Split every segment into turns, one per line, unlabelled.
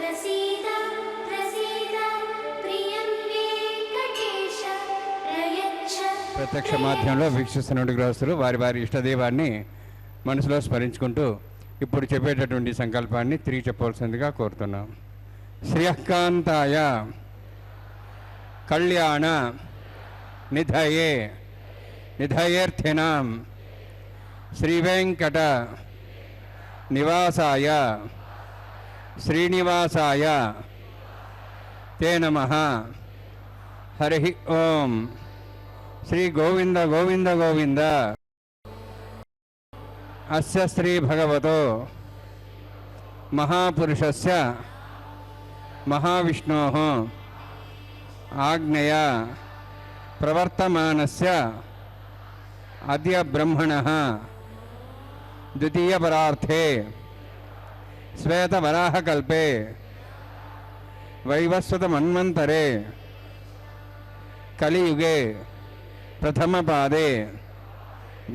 प्रसीद प्रसीद प्रियं वेङ्कटेश प्रयच्छ।
ప్రత్యక్ష మాధ్యమంలో వీక్షిస్తున్న గృహస్థులు వారి వారి ఇష్టదైవాన్ని మనసులో స్మరించుకుంటూ ఇప్పుడు చెప్పేటటువంటి సంకల్పాన్ని తిరిగి చెప్పవలసిందిగా కోరుతున్నాం. శ్రియకాంతాయ కళ్యాణ నిధయే నిధయేర్థినాం శ్రీవేంకట నివాసాయ శ్రీనివాసాయ తే నమః. హరి ఓం. శ్రీ గోవింద గోవింద గోవింద. అస్య శ్రీ భగవతో మహాపురుషస్య మహావిష్ణోః ఆజ్ఞయా ప్రవర్తమానస్య అద్య బ్రహ్మణః ద్వితీయపరార్థే శ్వేతవరాహకల్పే వైవస్వతమన్వంతరే కలియుగే ప్రథమపాదే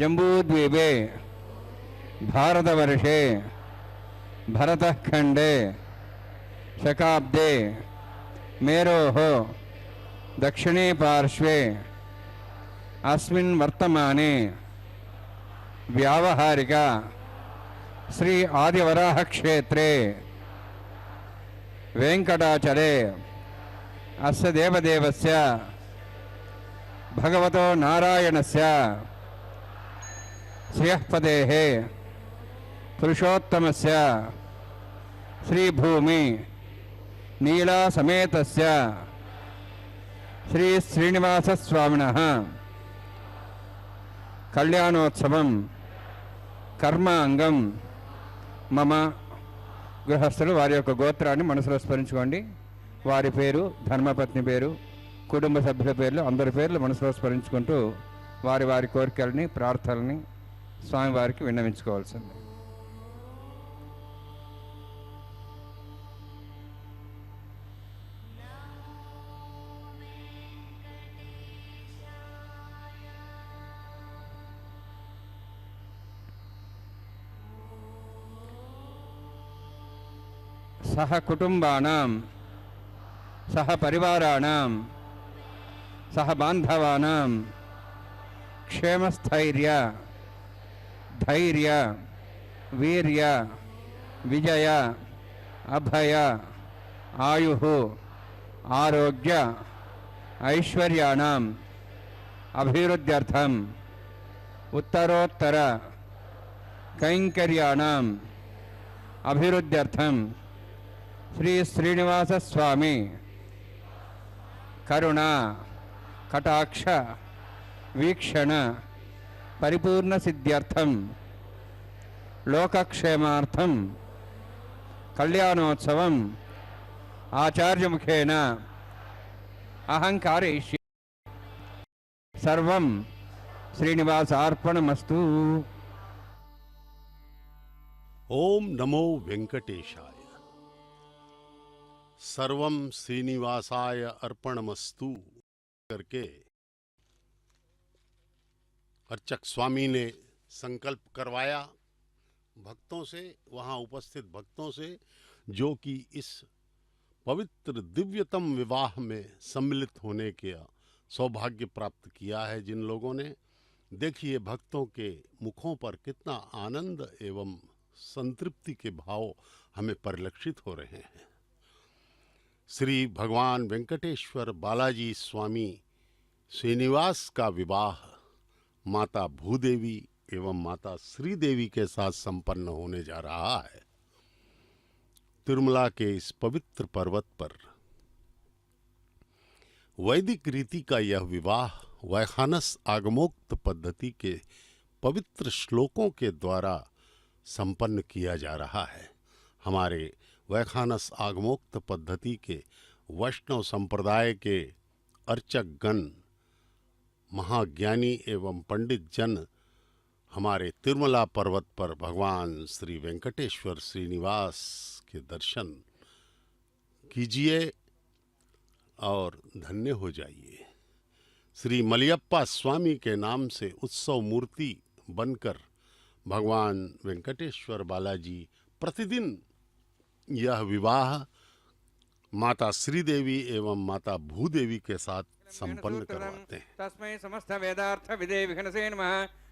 జంబూద్వీపే భారతవర్షే భరతఖండే శకాబ్దే మేరోః దక్షిణే పార్శ్వే అస్మిన్ వర్తమానే వ్యావహారిక శ్రీ ఆదివరాహ క్షేత్రే వెంకటాచలే అస్య దేవదేవస్య భగవతో నారాయణస్య శ్రియఃపదేః పురుషోత్తమస్య శ్రీభూమి నీలా సమేతస్య శ్రీ శ్రీనివాసస్వామినః కళ్యాణోత్సవం కర్మాంగం మమ. గృహస్థులు వారి యొక్క గోత్రాన్ని మనసులో స్మరించుకోండి. వారి పేరు, ధర్మపత్ని పేరు, కుటుంబ సభ్యుల పేర్లు, అందరి పేర్లు మనసులో స్మరించుకుంటూ వారి వారి కోరికల్ని ప్రార్థనల్ని స్వామివారికి విన్నవించుకోవాల్సింది. సహ కుటుంబానాం సహ పరివారాణాం సహ బాంధవానాం క్షేమస్థైర్య ధైర్య వీర్య విజయ అభయ ఆయుః ఆరోగ్య ఐశ్వర్యాణం అభివృద్ధ్యర్థం ఉత్తరోత్తర కైంకర్యాణం అభివృద్ధ్యర్థం శ్రీ శ్రీనివాస స్వామి కరుణ కటాక్ష వీక్షణ పరిపూర్ణ సిద్ధ్యర్థం లోకక్షేమార్థం కళ్యాణోత్సవం ఆచార్యముఖేన అహంకారయిష్యే. సర్వం శ్రీనివాసార్పణమస్తు.
ओम नमो वेंकटेशाय। सर्वम श्रीनिवासाय अर्पणमस्तु करके अर्चक स्वामी ने संकल्प करवाया भक्तों से, वहां उपस्थित भक्तों से, जो कि इस पवित्र दिव्यतम विवाह में सम्मिलित होने के सौभाग्य प्राप्त किया है। जिन लोगों ने, देखिए भक्तों के मुखों पर कितना आनंद एवं संतृप्ति के भाव हमें परिलक्षित हो रहे हैं। श्री भगवान वेंकटेश्वर बालाजी स्वामी श्रीनिवास का विवाह माता भूदेवी एवं माता श्रीदेवी के साथ संपन्न होने जा रहा है। तिरुमला के इस पवित्र पर्वत पर वैदिक रीति का यह विवाह वैखानस आगमोक्त पद्धति के पवित्र श्लोकों के द्वारा संपन्न किया जा रहा है। हमारे वैखानस आगमोक्त पद्धति के वैष्णव संप्रदाय के अर्चक गण, महाज्ञानी एवं पंडित जन हमारे तिरुमला पर्वत पर भगवान श्री वेंकटेश्वर श्रीनिवास के दर्शन कीजिए और धन्य हो जाइए। श्री मलयप्पा स्वामी के नाम से उत्सव मूर्ति बनकर भगवान वेंकटेश्वर बालाजी प्रतिदिन यह विवाह माता श्रीदेवी एवं माता भूदेवी के साथ संपन्न करवाते हैं।
तस्मै समस्त वेदार्थ विदे विघ्नसे नमः।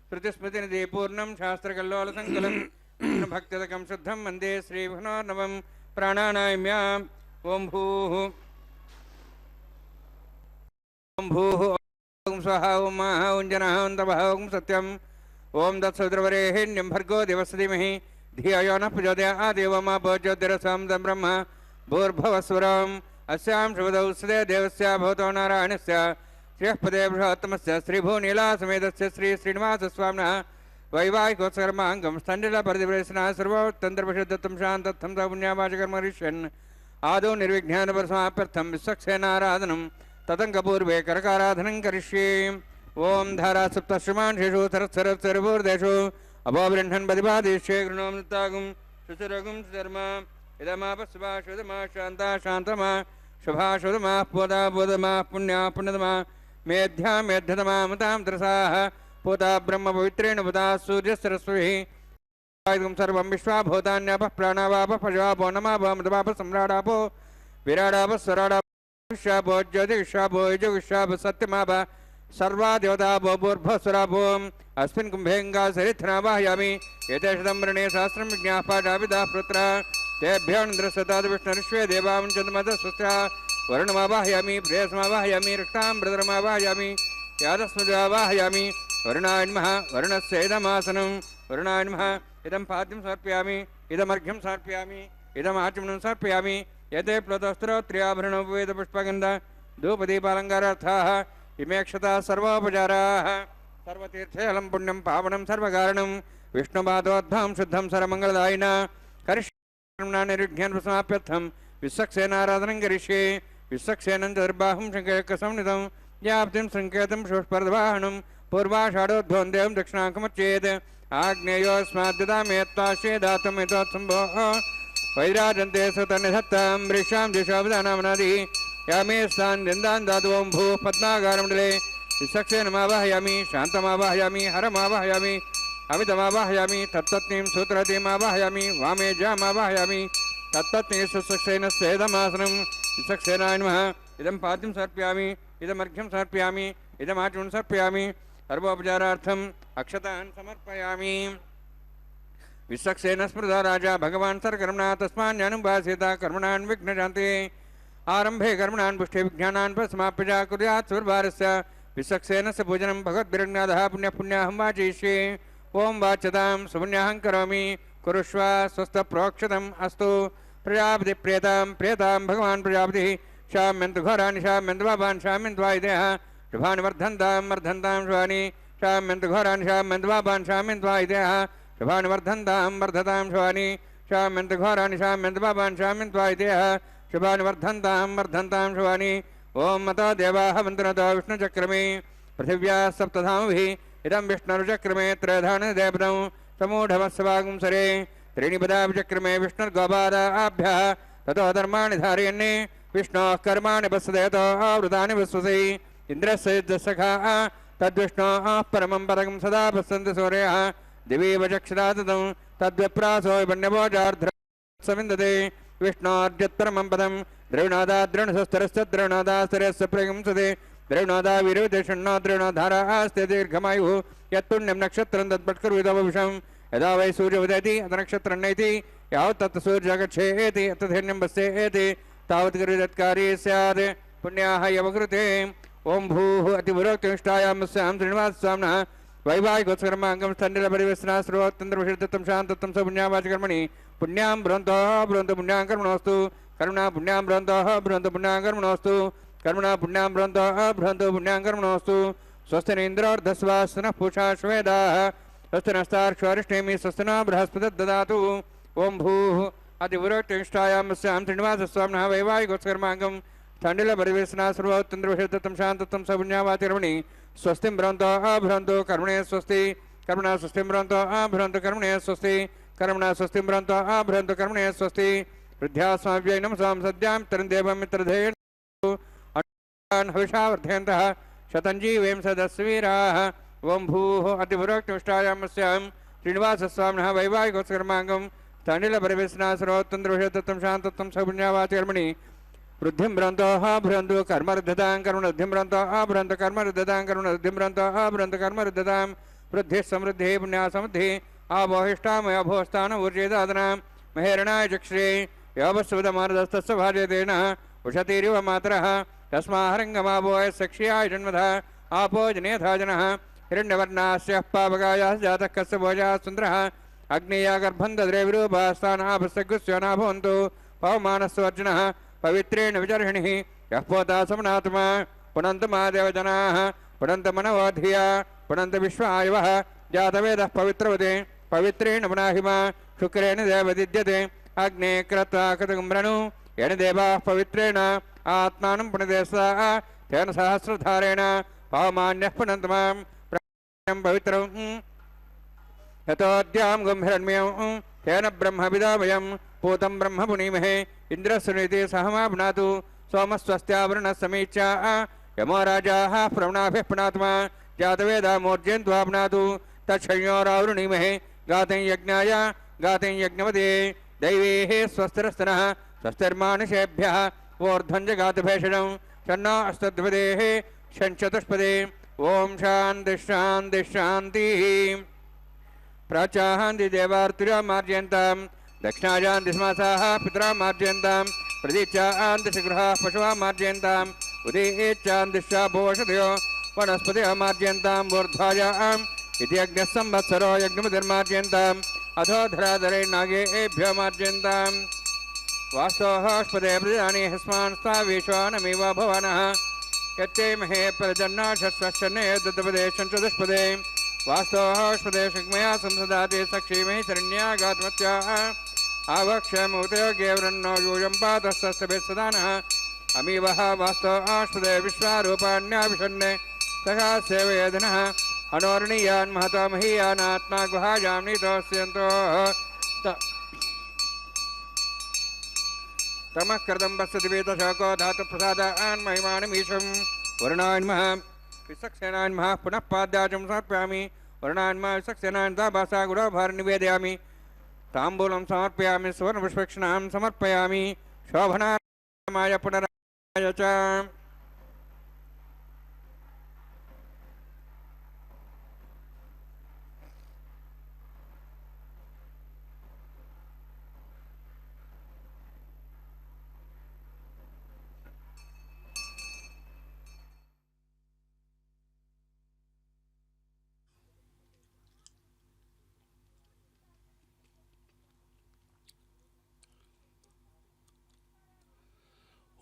श्रुति स्मृति निधि पूर्णम शास्त्र कल्लोल संकलम भक्तदकम शुद्धम वंदे श्री विघ्नोर्नवम प्राणानाम्याम। ओम भूः ओम स्वाहा ओम महा ओम जनः ओम तपः ओम सत्यम ओम तत्सवितुर्वरेण्यं भर्गो देवस्य धीमहि धियो यो नः प्रचोदयात् देवमा ज्योतिरसं तं ब्रह्म भूर्भुवस्वरम् अस्यां शुभदौ सदे देवस्य भवतो नारायणस्य श्रीयःपदे बृहत्तमस्य श्रीभूनीलासमेतस्य श्री श्रीनिवासस्वामिनः वैवाहिकोत्सकर्माङ्गं स्थण्डिलपरिदिवरेशनः सर्वोत्तन्त्रपरिशुद्धत्वं शान्तत्वं स पुण्यावाचकर्मरिष्यन् आदौ निर्विघ्नानुपरिसमाप्त्यर्थं विश्वक्सेनाराधनं ततङ्कपूर्वे करकाराधनं करिष्ये। ओम धारा सप्तश्रमांशेषु सरत्सरत्सर्वोर्देषु अभोबृह्णन् प्रतिपादिष्ये गृणोमृतागुं सुचरगुं सुधर्मा इदमापस्वा शुद्धमा शान्ता शान्तमा शुभा शुद्धमा पोता बोधमा पुण्या पुण्यतमा मेध्या मेध्यतमा मतां तरसाः पोता ब्रह्म पवित्रेण पुता सूर्यसरस्वतिः सर्वं विश्वाभूतान्यापः प्राणावापः पशवापो नमापो मदवापः सम्राडापो विराडापः स्वराडापो विश्वापो ज्योतिषापो यजुविश्वापः सत्यमापः सर्वा देवता भूर्भुवस्वरापो अस्मिन् कुम्भेङ्गा सरिथनावाहयामि एते शतम्बरणे सहस्रं विज्ञाः पाठाविदाः पुत्रः तेभ्यो निद्रसताद् विष्णुर्विश्वे देवामुञ्चन्तमधस्वस्त्रा वरुणमावाहयामि प्रेयसमावाहयामि रक्ताम्बरधरमावाहयामि यादस्मजावाहयामि वरुणाय नमः वरुणस्य इदमासनं वरुणाय नमः इदं पाद्यं समर्पयामि इदमर्घ्यं समर्पयामि इदमाचमनं समर्पयामि यते प्लुतस्त्रोत्र्याभरणोपवेदपुष्पगन्ध धूपदीपालङ्कारार्थाः इमे क्षता सर्वोपचाराः सर्वतीर्थेलं पुण्यं पावनं सर्वकारणं विष्णुपादोद्भवं शुद्धं सर्वमङ्गलदायिन करिष्ये निर्विघ्नं समाप्यर्थं विश्वक्सेनाराधनं करिष्ये। विश्वक्सेनं चतुर्बाहुं शङ्खचक्रसंनिधं व्याप्तिं सङ्केतं पुष्पर्धवाहनं पूर्वाषाढोद्भवं देवं दक्षिणाकमच्चेत् आग्नेयोऽस्माद्ददामेत्त्वाश्ये दातुमेतोत्सम्भोः वैराजन्ते सुतनिधत्तां वृषां दिशावदानामनादिः यामे स्थान निंदान दातुवं भूः पद्मागारमण्डले विश्वक्सेनमावाहयामि शान्तमावाहयामि हरमावाहयामि अमितमावाहयामि तत्पत्नीं सूत्रवतीमावाहयामि वामे जामावाहयामि तत्पत्नी सुसक्सेनस्येदमासनं विश्वक्सेनाय नमः इदं पाद्यं समर्पयामि इदमर्घ्यं समर्पयामि इदमाचमनं समर्पयामि सर्वोपचारार्थम् अक्षतान् समर्पयामि। विश्वक्सेन स्मृता राजा भगवान् सर्वकर्मणा तस्मान्यानुभासेत कर्मणान् विघ्नशान्ते आरंभे कर्मणान् पुष्टे विज्ञानान् समाप्य कुर्यात् सुरभारस्य विश्वक्सेनस्य पूजनं भगवद्भिरज्ञातः पुण्यपुण्याहं वाचयिष्ये। ओं वाच्यतां सुपुण्याहं करोमि कुरुष्व स्वस्थप्रोक्षतम् अस्तु। प्रजापति प्रेतां प्रेतां भगवान् प्रजापतिः शाम्यन्तु घोराणि शाम्यन्तु पापान् शाम्यन्तु वायुदेः शुभानि वर्धन्तां वर्धन्तां शुभानि शाम्यन्तु घोराणि शाम्यन्तु पापान् शाम्यन्तु वायुदेः शुभानि वर्धन्तां वर्धतां शुभानि शाम्यन्तु घोराणि शाम्यन्तु पापान् शाम्यन्तु वायुदेः शुभानि वर्धन्तां शुभानि। ओं मतो देवाः वन्दनतो विष्णुचक्रमे पृथिव्याः सप्तधामभिः इदं विष्णुर्चक्रमे त्रयधानदेवतं समूढमस्वागुंसरे त्रीणि पदाभिचक्रमे विष्णुर्गोपादाभ्यः ततो धर्माणि धारयन्ने विष्णोः कर्माणि पश्यतो आवृतानि विश्वसै इन्द्रस्य युद्धसखाः तद्विष्णोः परमं पदकं सदा पश्यन्ति सूर्यः दिवीव चक्षुषा ततं तद्विप्रासो विपण्यभोजार्ध्रविन्दते विष्णोर्जत्परमं पदं द्रविणोदाद्रणशस्त्रस्य द्रविणोदास्तरस्य प्रगंसते द्रविणोदा वीरविदेषण्णो द्रविणोधारास्ते दीर्घमायुः यत्पुण्यं नक्षत्रं तत्पट्करुविदवविषं यदा वै सूर्योदयति अथ नक्षत्रं नयति यावत् तत् सूर्यगच्छेति तथैन्यं पश्येति तावत् कृतत्कारी स्यात् पुण्याः यवकृते। ओं भूः अतिपुरोक्तनिष्ठायामस्यां श्रीनिवासस्वामिनः वैवाहिकोत्सकर्माङ्गं स्थण्डिलपरिवेशना सर्वोत्तन्त्रविषयत्वं शान्तत्वं स पुण्यावाचकर्मणि पुण्यां ब्रवन्तो ब्रवन्तु पुण्यां कर्मणोऽस्तु कर्मणा पुण्यां ब्रवन्तो ब्रवन्तु पुण्यां कर्मणोऽस्तु कर्मणा पुण्यां ब्रवन्तो ब्रवन्तु पुण्यां कर्मणोऽस्तु। स्वस्ति न इन्द्रोर्धस्वास्तनः पूषा श्वेदाः स्वस्ति नस्तार्क्ष्वारिष्णेमि स्वस्ति न बृहस्पतिर्ददातु। ओं भूः अतिपुरोक्तनिष्ठायामस्यां श्रीनिवासस्वामिनः वैवाहिकोत्सकर्माङ्गं स्थण्डिलपरिवेशना सर्वोत्तन्त्रविषयत्वं शान्तत्वं स पुण्यावाचकर्मणि स्वस्तिं ब्रवन्तो ब्रवन्तु कर्मणे स्वस्ति कर्मणा स्वस्तिं ब्रवन्तो ब्रवन्तु कर्मणे स्वस्ति कर्मणा स्वस्तिं ब्रवन्तो ब्रवन्तु कर्मणे स्वस्ति। वृद्ध्यास्माभ्यै नमसां सद्यां तरन्देवं मित्रधेयं हविषा वर्धयन्तः शतञ्जीवें सदस्वीराः। ओं भूः अतिपुरोक्तनिष्ठायामस्यां श्रीनिवासस्वामिनः वैवाहिकोत्सकर्माङ्गं स्थण्डिलपरिवेशना सर्वोत्तन्त्रविषयत्वं शान्तत्वं स पुण्यावाचकर्मणि वृद्धिं भ्रन्तः भ्रन्तु कर्मरुद्धतां कर्मरुद्धिं भ्रन्तः भ्रन्त कर्मरुद्धतां कर्मरुद्धिं भ्रन्तः भ्रन्त कर्मरुद्धतां वृद्धिः समृद्धिः पुण्या समृद्धिः आभोहिष्ठामय भोस्तान ऊर्जेदादनां महेरणाय चक्षुरे योपस्वदमानदस्तस्य भार्यतेन उषतीरिव मातरः तस्माहरङ्गमाभोय सक्ष्याय जन्मधा आपो जनेधा जनः हिरण्यवर्णास्य पावकायाः जातः कस्य भोजाः सुन्दरः अग्नेया गर्भं दद्रे विरूपास्तानाभस्यगुस्यो न भवन्तु पवमानस्वर्जुनः पवित्रेण विचर्षणिः यः पोता समनात्मा पुनन्तमादेवजनाः पुनन्तमनवधिया पुनन्त विश्वायवः जातवेदः पवित्रवते पवित्रेण पुनाहिमा शुक्रेण देवदिद्यते अग्ने क्रत्वा कृतकुम्भ्रणु येन देवाः पवित्रेण आत्मानं पुनते सा तेन सहस्रधारेण पवमान्यः पुनन्तमां पवित्रं यतोऽद्यां गम्भीरण्यं तेन ब्रह्मविदामयं पूतं ब्रह्म पुनीमहे इन्द्रस्वनीति सहमा पुनातु सोमस्वस्त्यावरणः समीक्षा यमो राजाः प्रवणाभिः पुनात्मा जातवेदा मूर्जयन्त्वा पुनातु तच्छयोरावृणीमहे गातं यज्ञाय गातं यज्ञवते दैवेः स्वस्तिरस्तनः स्वस्तिर्मानुषेभ्यः ऊर्ध्वं जगातभेषणं शन्नो अस्तद्वदेः षण्चतुष्पदे ओम शांति शांति शांतिः प्राचाहान्ति देवार्तिरा मार्जयन्तां दक्षिणायान्ति स्मासाः पितरा मार्जयन्तां प्रदीचान्ति शिग्रहाः पशवः मार्जयन्तां उदीच्चान्ति शापोषधयो वनस्पतयः मार्जयन्तां ऊर्ध्वायाम् इति यज्ञः संवत्सरो यज्ञमतिर्मार्जयन्ताम् अधो धराधरे नागेभ्यो मार्जयन्तां वास्तोःस्पदे प्रजानि हस्मान् स्थावेश्वानमेव भवानः यत्ते महे प्रजन्नाशस्वश्चने दत्तपदे चतुष्पदे वास्तोःस्पदे शक्मया संसदाते सक्षीमहि शरण्यागात्मत्याः आवक्षमुदयोगे वृन्नो यूयं पातस्तस्तभिः सदानः अमीवः वास्तोःस्पदे विश्वारूपाण्याभिषन्ने सखा सेवयेदनः अनोरणीयान् महतो महीयानात्मा गुहायां नीतोऽस्यन्तोः तमः कृतं पश्यति वेदशोको धातुप्रसादान् महिमानमीशं वर्णान्मः विसक्सेनान्मः पुनः पाद्याचं समर्पयामि वर्णान्मः विसक्सेनान् दाभासा गुरोभार निवेदयामि ताम्बूलं समर्पयामि सुवर्णपुष्पक्षणां समर्पयामि शोभनाय पुनराय च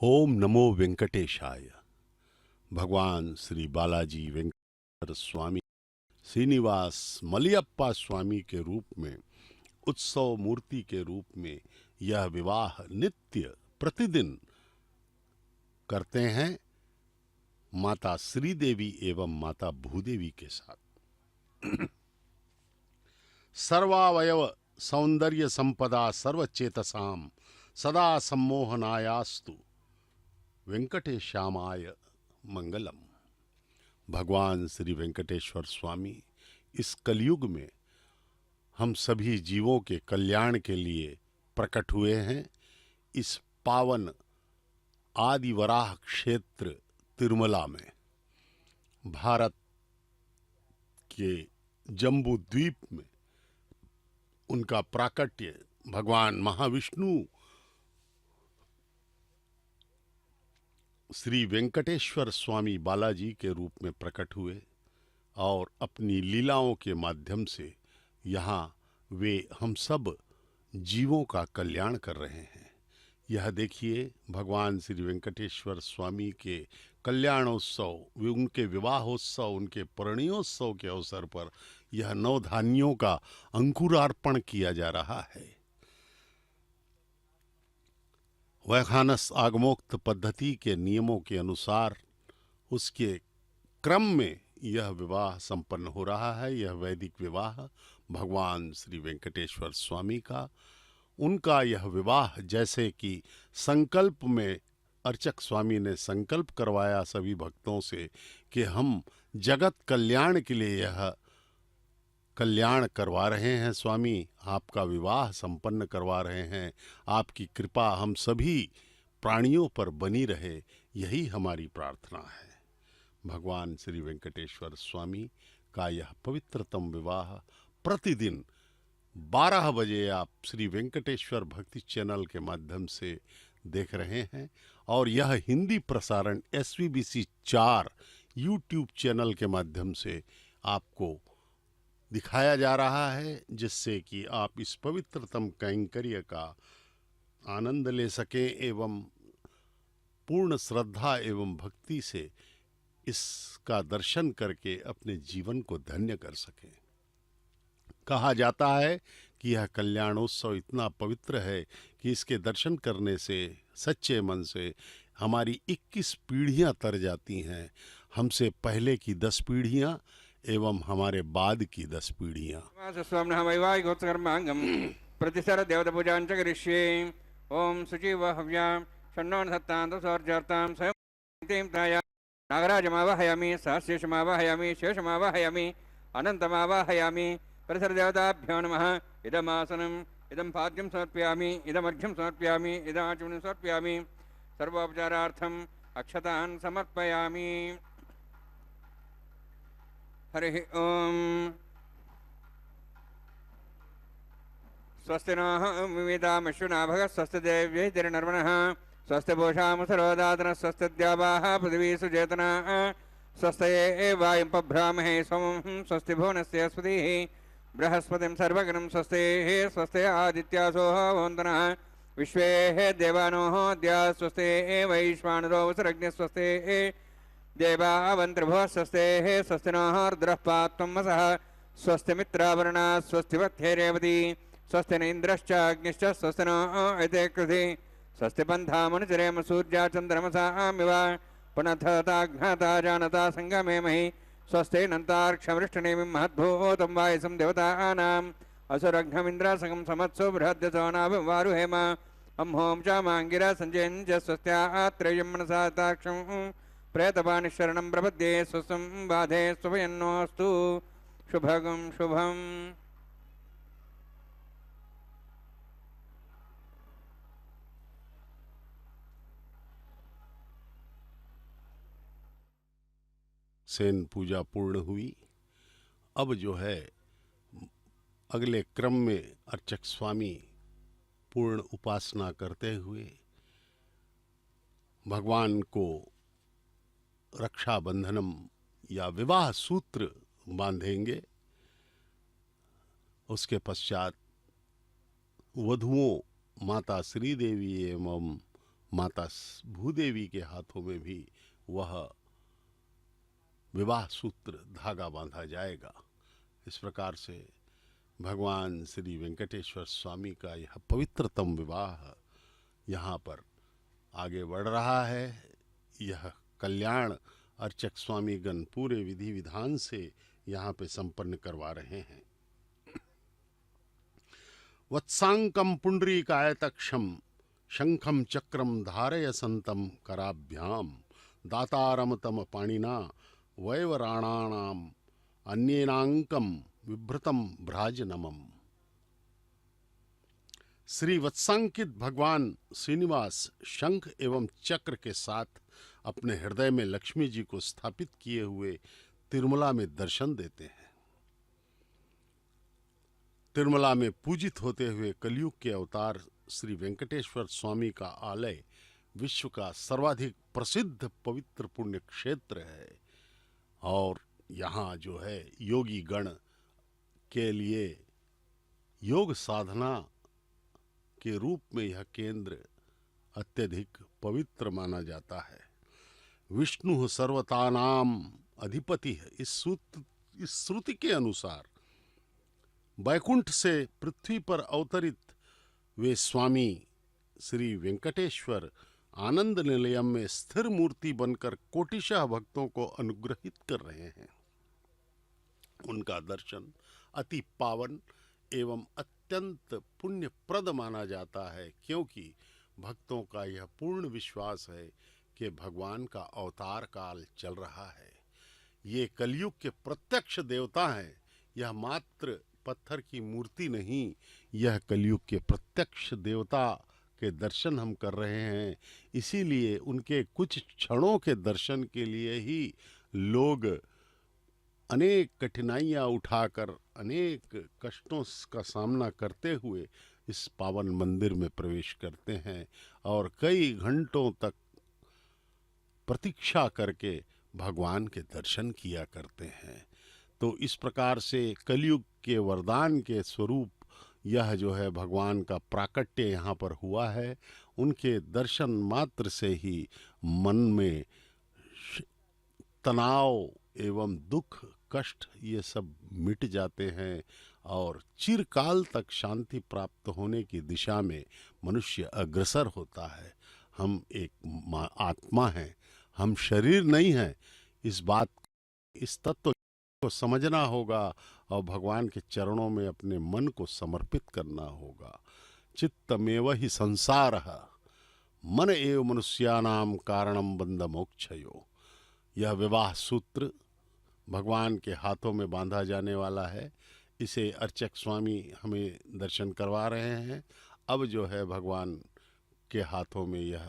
ओम नमो वेंकटेशाय। भगवान श्री बालाजी वेंकटेश्वर स्वामी श्रीनिवास मलयप्पा स्वामी के रूप में, उत्सव मूर्ति के रूप में यह विवाह नित्य प्रतिदिन करते हैं माता श्रीदेवी एवं माता भूदेवी के साथ। सर्वावयव सौंदर्य संपदा सर्वचेतसाम सदा सम्मोहनायास्तु वेंकटेशामाय मंगलम। भगवान श्री वेंकटेश्वर स्वामी इस कलयुग में हम सभी जीवों के कल्याण के लिए प्रकट हुए हैं। इस पावन आदिवराह क्षेत्र तिरुमला में, भारत के जम्बू द्वीप में उनका प्राकट्य भगवान महाविष्णु श्री वेंकटेश्वर स्वामी बालाजी के रूप में प्रकट हुए और अपनी लीलाओं के माध्यम से यहाँ वे हम सब जीवों का कल्याण कर रहे हैं। यह देखिए, भगवान श्री वेंकटेश्वर स्वामी के कल्याणोत्सव, उनके विवाहोत्सव, उनके परिणयोत्सव के अवसर पर यह नवधान्यों का अंकुरार्पण किया जा रहा है। वैखानस आगमोक्त पद्धति के नियमों के अनुसार उसके क्रम में यह विवाह संपन्न हो रहा है। यह वैदिक विवाह भगवान श्री वेंकटेश्वर स्वामी का, उनका यह विवाह जैसे कि संकल्प में अर्चक स्वामी ने संकल्प करवाया सभी भक्तों से कि हम जगत कल्याण के लिए यह कल्याण करवा रहे हैं स्वामी, आपका विवाह संपन्न करवा रहे हैं। आपकी कृपा हम सभी प्राणियों पर बनी रहे, यही हमारी प्रार्थना है। भगवान श्री वेंकटेश्वर स्वामी का यह पवित्रतम विवाह प्रतिदिन 12 बजे आप श्री वेंकटेश्वर भक्ति चैनल के माध्यम से देख रहे हैं, और यह हिंदी प्रसारण SVBC 4 यूट्यूब चैनल के माध्यम से आपको दिखाया जा रहा है, जिससे कि आप इस पवित्रतम कैंकर्य का आनंद ले सकें एवं पूर्ण श्रद्धा एवं भक्ति से इसका दर्शन करके अपने जीवन को धन्य कर सकें। कहा जाता है कि यह कल्याणोत्सव इतना पवित्र है कि इसके दर्शन करने से सच्चे मन से हमारी 21 पीढ़ियां तर जाती हैं, हमसे पहले की 10 पीढ़ियां एवं हमारे बाद की 10 पीढ़ियां।
प्रतिसर देवता पूजा करिष्ये। ओम शुचिव हव्यां षण्णोन सत्तांत सौर्जार्तां स्वयं ताया नागराजमावाहयामि सहस्रेशमावाहयामि शेषमावाहयामि अनन्तमावाहयामि। परिसर देवताभ्यो नमः। इदमासनम् इदं पाद्यं समर्पयामि, इदमर्घ्यं समर्पयामि, इदमाचमनं समर्पयामि। सर्वोपचारार्थम् अक्षतान् समर्पयामि। हरिः ओम्। स्वस्ति नः विविधामश्विनाभगः स्वस्ति देव्यैर्नर्मणः स्वस्ति पूषामुसरोदातनः स्वस्ति द्यावाः पृथिवी सुचेतना स्वस्ति वायुं पभ्रामहे सोमं स्वस्ति भुवनस्य स्पतिः बृहस्पतिं सर्वगणं स्वस्ति स्वस्ति आदित्यासोः वन्दनः विश्वे देवानोः द्या स्वस्ति वैश्वानरो वसुरग्निः स्वस्ति देवावन्त्रिभुवः स्वस्ति स्वस्ति नः रुद्रः पात्वं वसः स्वस्ति मित्रावरुणा स्वस्ति वत्थे रेवती स्वस्ति न इंद्रश्च अग्निश्च स्वस्ति नो एते कृधि स्वस्ति पन्थामनुचरेम सूर्या चन्द्रमसामिव पुनथताघ्नाता जानता संगमे महि स्वस्ति नन्तार्क्षवृष्टनेमिं महद्भूतं वायसं देवतानाम् असुरघ्नमिन्द्रासगं समत्सु बृहद्यसो नाभिवारुहेम अम्हों च माङ्गिरा सञ्जयन् च स्वस्त्यात्रेयं मनसा ताक्षं प्रेतपानिशरणं प्रपद्ये स्वस्तं बाधे स्वभयन्नोऽस्तु शुभगं शुभम्।
सेन पूजा पूर्ण हुई। अब जो है अगले क्रम में अर्चक स्वामी पूर्ण उपासना करते हुए भगवान को रक्षाबंधनम या विवाह सूत्र बांधेंगे। उसके पश्चात वधुओं माता श्री देवी एवं माता भूदेवी के हाथों में भी वह विवाह सूत्र धागा बांधा जाएगा। इस प्रकार से भगवान श्री वेंकटेश्वर स्वामी का यह पवित्रतम विवाह यहाँ पर आगे बढ़ रहा है। यह कल्याण अर्चक स्वामीगण पूरे विधि विधान से यहाँ पे संपन्न करवा रहे हैं। वत्सांकम पुंडरीकायतक्षम शंखम चक्रम धारयसंतम कराभ्याम दातारम तम पाणिना वैवराणानाम अन्येनांकम विभ्रतम भ्राजनमम। श्री वत्सांकित भगवान श्रीनिवास शंख एवं चक्र के साथ अपने हृदय में लक्ष्मी जी को स्थापित किए हुए तिरुमला में दर्शन देते हैं। तिरुमला में पूजित होते हुए कलयुग के अवतार श्री वेंकटेश्वर स्वामी का आलय विश्व का सर्वाधिक प्रसिद्ध पवित्र पुण्य क्षेत्र है, और यहाँ जो है योगी गण के लिए योग साधना के रूप में यह केंद्र अत्यधिक पवित्र माना जाता है। विष्णु सर्वतानाम अधिपति है। इस श्रुति के अनुसार वैकुंठ से पृथ्वी पर अवतरित वे स्वामी श्री वेंकटेश्वर आनंद निलयम में स्थिर मूर्ति बनकर कोटिशः भक्तों को अनुग्रहित कर रहे हैं। उनका दर्शन अति पावन एवं अत्यंत पुण्यप्रद माना जाता है, क्योंकि भक्तों का यह पूर्ण विश्वास है कि भगवान का अवतार काल चल रहा है। ये कलयुग के प्रत्यक्ष देवता हैं। यह मात्र पत्थर की मूर्ति नहीं, यह कलयुग के प्रत्यक्ष देवता के दर्शन हम कर रहे हैं। इसीलिए उनके कुछ क्षणों के दर्शन के लिए ही लोग अनेक कठिनाइयाँ उठाकर, अनेक कष्टों का सामना करते हुए इस पावन मंदिर में प्रवेश करते हैं और कई घंटों तक प्रतीक्षा करके भगवान के दर्शन किया करते हैं। तो इस प्रकार से कलयुग के वरदान के स्वरूप यह जो है भगवान का प्राकट्य यहाँ पर हुआ है। उनके दर्शन मात्र से ही मन में तनाव एवं दुख कष्ट ये सब मिट जाते हैं और चिरकाल तक शांति प्राप्त होने की दिशा में मनुष्य अग्रसर होता है। हम एक आत्मा हैं, हम शरीर नहीं हैं। इस तत्व को समझना होगा और भगवान के चरणों में अपने मन को समर्पित करना होगा। चित्तमेव हि संसारः मन एव मनुष्याणाम कारणम बंध मोक्षयो। यह विवाह सूत्र भगवान के हाथों में बांधा जाने वाला है। इसे अर्चक स्वामी हमें दर्शन करवा रहे हैं। अब जो है भगवान के हाथों में यह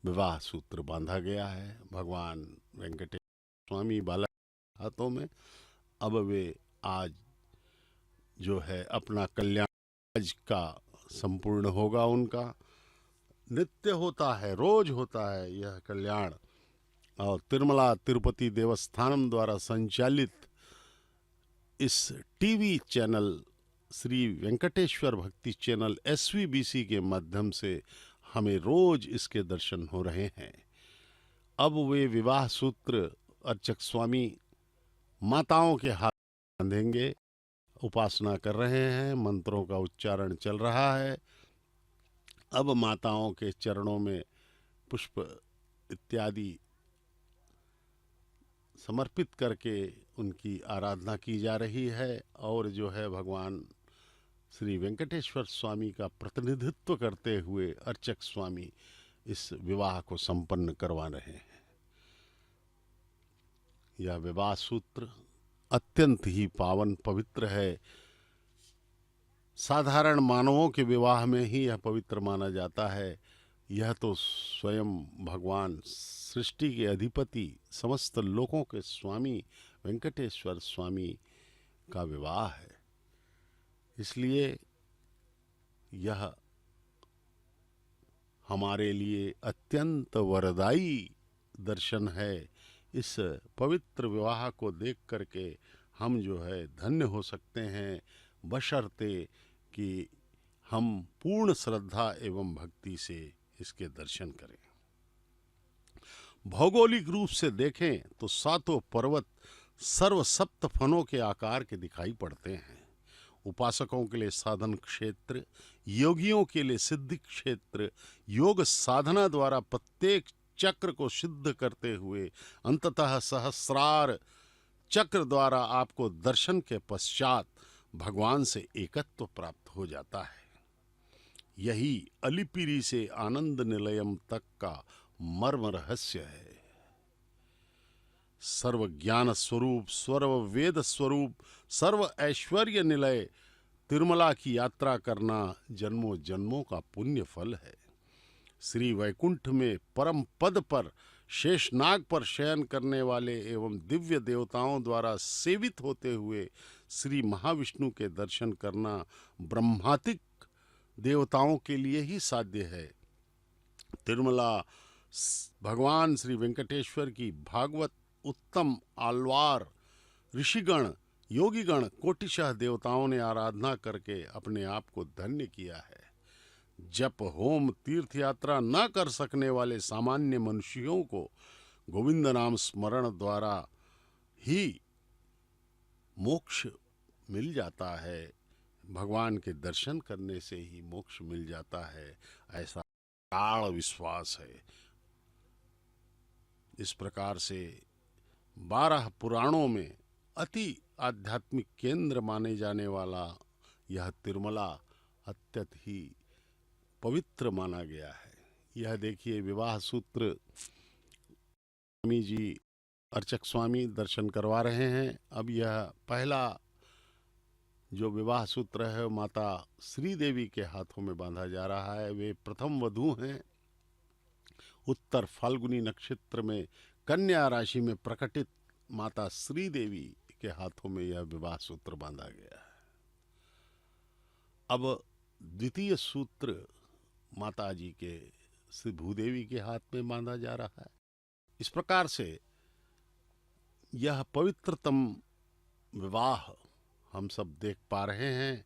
विवाह सूत्र बांधा गया है। भगवान वेंकटेश्वर स्वामी बाला के हाथों में अब वे आज जो है अपना कल्याण आज का संपूर्ण होगा। उनका नित्य होता है, रोज होता है यह कल्याण। और तिरुमला तिरुपति देवस्थानम द्वारा संचालित इस टीवी चैनल श्री वेंकटेश्वर भक्ति चैनल SVBC के माध्यम से हमें रोज इसके दर्शन हो रहे हैं। अब वे विवाह सूत्र अर्चक स्वामी माताओं के हाथ बांधेंगे, उपासना कर रहे हैं, मंत्रों का उच्चारण चल रहा है। अब माताओं के चरणों में पुष्प इत्यादि समर्पित करके उनकी आराधना की जा रही है और जो है भगवान श्री वेंकटेश्वर स्वामी का प्रतिनिधित्व करते हुए अर्चक स्वामी इस विवाह को संपन्न करवा रहे हैं। यह विवाह सूत्र अत्यंत ही पावन पवित्र है। साधारण मानवों के विवाह में ही यह पवित्र माना जाता है। यह तो स्वयं भगवान सृष्टि के अधिपति समस्त लोकों के स्वामी वेंकटेश्वर स्वामी का विवाह है। इसलिए यह हमारे लिए अत्यंत वरदायी दर्शन है। इस पवित्र विवाह को देख करके हम जो है धन्य हो सकते हैं, बशर्ते कि हम पूर्ण श्रद्धा एवं भक्ति से इसके दर्शन करें। भौगोलिक रूप से देखें तो सातों पर्वत सर्व सप्त फनों के आकार के दिखाई पड़ते हैं। उपासकों के लिए साधन क्षेत्र, योगियों के लिए सिद्धि क्षेत्र, योग साधना द्वारा प्रत्येक चक्र को सिद्ध करते हुए अंततः सहस्रार चक्र द्वारा आपको दर्शन के पश्चात भगवान से एकत्व प्राप्त हो जाता है। यही अलिपिरी से आनंद निलयम तक का मर्म रहस्य है। सर्व ज्ञान स्वरूप, सर्व वेद स्वरूप, सर्व ऐश्वर्य निलय तिरुमला की यात्रा करना जन्मों जन्मों का पुण्य फल है। श्री वैकुंठ में परम पद पर शेषनाग पर शयन करने वाले एवं दिव्य देवताओं द्वारा सेवित होते हुए श्री महाविष्णु के दर्शन करना ब्रह्मातिक देवताओं के लिए ही साध्य है। तिरुमला भगवान श्री वेंकटेश्वर की भागवत उत्तम आल्वार ऋषिगण योगीगण कोटिशः देवताओं ने आराधना करके अपने आप को धन्य किया है। जप होम तीर्थ यात्रा न कर सकने वाले सामान्य मनुष्यों को गोविंद नाम स्मरण द्वारा ही मोक्ष मिल जाता है। भगवान के दर्शन करने से ही मोक्ष मिल जाता है, ऐसा गाढ़ विश्वास है। इस प्रकार से 12 पुराणों में अति आध्यात्मिक केंद्र माने जाने वाला यह तिरुमला अत्यंत ही पवित्र माना गया है। यह देखिए विवाह सूत्र स्वामी जी अर्चक स्वामी दर्शन करवा रहे हैं। अब यह पहला जो विवाह सूत्र है माता श्री देवी के हाथों में बांधा जा रहा है। वे प्रथम वधू हैं। उत्तर फाल्गुनी नक्षत्र में कन्या राशि में प्रकटित माता श्री देवी के हाथों में यह विवाह सूत्र बांधा गया है। अब द्वितीय सूत्र माता जी के श्री भूदेवी के हाथ में बांधा जा रहा है। इस प्रकार से यह पवित्रतम विवाह हम सब देख पा रहे हैं।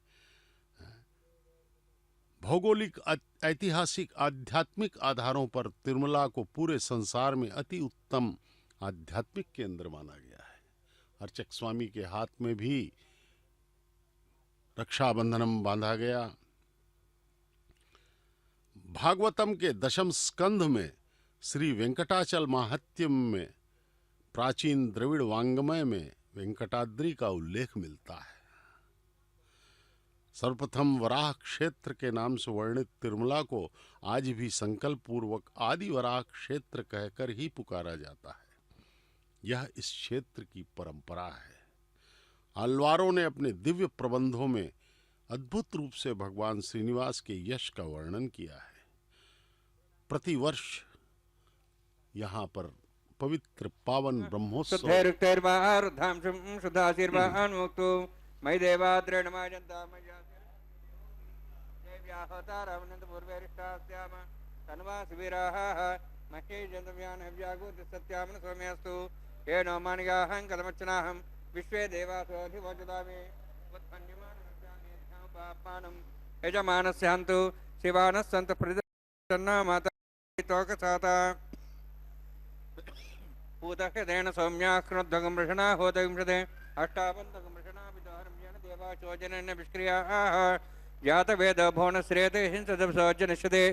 भौगोलिक, ऐतिहासिक, आध्यात्मिक आधारों पर तिरुमला को पूरे संसार में अति उत्तम आध्यात्मिक केंद्र माना गया है। अर्चक स्वामी के हाथ में भी रक्षाबंधनम बांधा गया। भागवतम के दशम स्कंध में श्री वेंकटाचल माहात्म्य में प्राचीन द्रविड़ वांग्मय में वेंकटाद्रि का उल्लेख मिलता है। सर्वप्रथम वराह क्षेत्र के नाम से वर्णित तिरुमला को आज भी संकल्प पूर्वक आदि वराह क्षेत्र कहकर ही पुकारा जाता है। यह इस क्षेत्र की परंपरा है। आलवारों ने अपने दिव्य प्रबंधों में अद्भुत रूप से भगवान श्रीनिवास के यश का वर्णन किया है। प्रतिवर्ष यहाँ पर पवित्र पावन ब्रह्मोत्सव
मई देवाद्रेण सौम्यस्तु ये नो मानिगाहं कदमच्चनाहं विश्वे देवासोऽधिवजदामि यजमानस्यान्तु शिवानः सन्तु प्रदन्ना माता तोकसाता पूतहृदेन सौम्याकृद्वगं वृषणा होतविंशते अष्टावन्तकं वृषणा विदहरं येन देवाचोजनेन विष्क्रियाः जातवेद भुवनश्रेते हिंसदवसोजनश्यते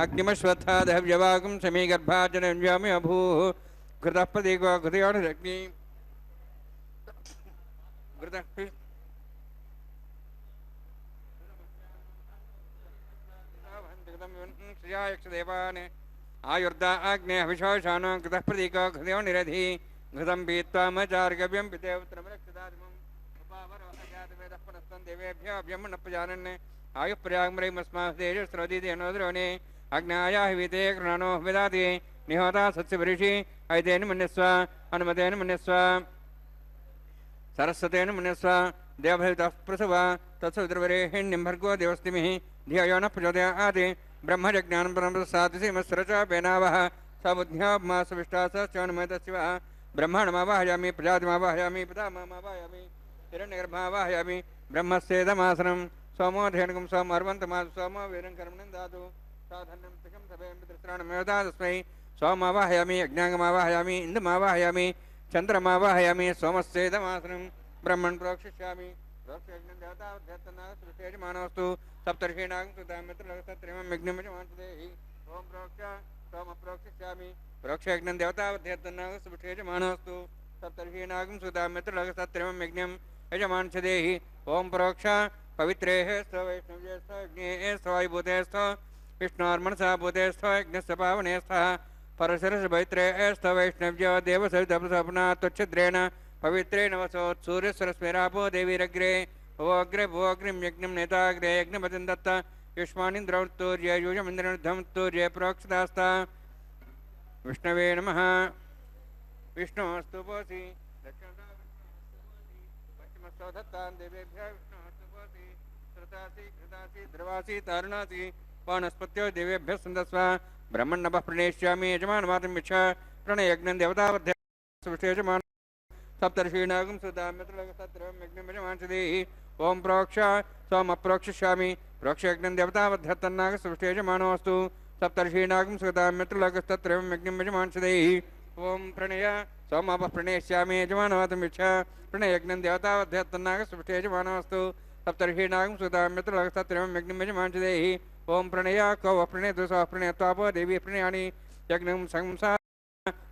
अग्निमश्वत्थादहव्यवागं समीगर्भाजनव्यामि अभूः घृतः प्रदीको घृतयोनिरग्नि घृतः श्रियायक्षदेवान् आयुर्दा आग्ने हविषोषानो घृतः प्रदीको घृतयोनिरधि घृतं पीत्वा मचार्गव्यं पितेवत्रमरक्षदादिमम् उपावरोहयातवेदः पुनस्तं देवेभ्यो व्यमनप्रजानन् आयुःप्रयागमरैमस्मास्तेजस्रोदिदेनोद्रोणे अग्नायाहिविते कृणानो विदाति निहोता सत्स्यवृषि ऐतेन मन्यस्व अनुमतेन मन्यस्व सरस्वतेन मन्यस्व देवभवितः प्रसव तत्सवितुर्वरेण्यं भर्गो देवस्तिमिः धियो यो न प्रचोदयात् ब्रह्मजज्ञानं परमप्रसादिसीमस्सरचापेनावः सबुद्ध्यामासविष्टासश्चानुमतशिवः ब्रह्माण्डमावाहयामि प्रजातिमावाहयामि पितामहमावाहयामि हिरण्यगर्भावाहयामि ब्रह्मस्येदमासनं सोमोऽध्ययनकं सोमर्वन्तमासु सोमो वीरं कर्मणं दातु साधन्यं तिकं सभयं पितृश्राणमेवता तस्मै सोममावाहयामि यज्ञाङ्गमावाहयामि इन्दुमावाहयामि चन्द्रमावाहयामि सोमस्येदमासनं ब्रह्मन् प्रोक्षिष्यामि प्रोक्षयज्ञं देवतावध्यस्तनासृष्टेजमानोऽस्तु सप्तर्षीणां सुतामित्रलक्षत्रिमं यज्ञमजमानसुदेहि ओं प्रोक्ष सोमप्रोक्षिष्यामि प्रोक्षयज्ञं देवतावध्यस्तनासृष्टेजमानोऽस्तु सप्तर्षीणां सुतामित्रलक्षत्रिमं यज्ञं यजमानसुदेहि ओं प्रोक्ष पवित्रेः स्थ वैष्णव्ये स्थ यज्ञे स्थ वायुभूते स्थ विष्णोर्मनसा भूते स्थ यज्ञस्य पावने स्थः परशरस पवित्रे स्थ वैष्णव्यो देवसवितपसपना त्वच्छिद्रेण पवित्रेण वसोत् सूर्यस्वरस्मेरापो देवीरग्रे भवोग्रे भवोग्रिं यज्ञं नेताग्रे यज्ञपतिं दत्त युष्मानिन्द्रौत्तूर्य यूयमिन्द्रनुद्धमुत्तूर्य प्रोक्षदास्ता विष्णवे नमः विष्णोस्तुपोऽसि पश्चिमस्थो दत्तान् देवेभ्यः विष्णोस्तुपोऽसि श्रुतासि घृतासि ध्रुवासि तारुणासि वानस्पत्यो देवेभ्यः सन्दस्व ब्रह्मण्णपः प्रणेष्यामि यजमानमातं मिच्छ प्रणयज्ञं देवतावध्ययजमान सप्तर्षीणागं सुदामित्रलगसत्रं यज्ञं यजमानसुदेहि ओं प्रोक्ष सोमप्रोक्षिष्यामि प्रोक्षयज्ञं देवतावध्यतन्नागसृष्टेजमानोऽस्तु सप्तर्षीणागं सुदामित्रलगसत्रं यज्ञं यजमानसुदेहि ओं प्रणय सोमपः प्रणेष्यामि यजमानमातं मिच्छ प्रणयज्ञं देवतावध्यतन्नागसृष्टेजमानोऽस्तु सप्तर्षीणागं सुदामित्रलगसत्रं यज्ञं यजमानसुदेहि ओं प्रणय कौ प्रणेतु सः प्रणयत्वापो देवी प्रणयानि यज्ञं संसा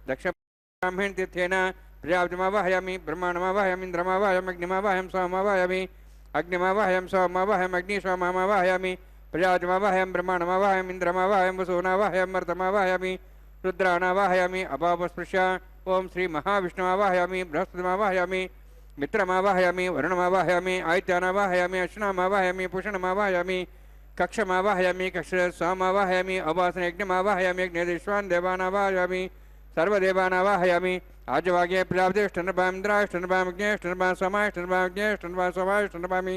दक्षब्राह्मण तीर्थेन प्रजापतिमावाहयामि ब्रह्माण्डमावाहयामि इन्द्रमावाहयामि अग्निमावाहयामि सोममावाहयामि अग्निमावाहयामि सोममावाहयामि अग्नि सोममावाहयामि प्रजापतिमावाहयामि ब्रह्माण्डमावाहयामि इन्द्रमावाहयामि वसूनावाहयामि मर्तमावाहयामि रुद्राणावाहयामि अपापस्पृश्य ओं श्री महाविष्णुमावाहयामि बृहस्पतिमावाहयामि मित्रमावाहयामि वरुणमावाहयामि आदित्यानावाहयामि अश्विनामावाहयामि पूषणमावाहयामि कक्षमावाहयामि कक्ष स्वामावाहयामि अवासन यज्ञमावाहयामि यज्ञदेश्वान् देवानावाहयामि सर्वदेवानावाहयामि आजवाग्ये प्रजापतिष्ठनपाम् इन्द्राष्टनपाम् अग्नेष्टनपाम् सोमाष्टनपाम् अग्नेष्टनपाम् सोमाष्टनपामि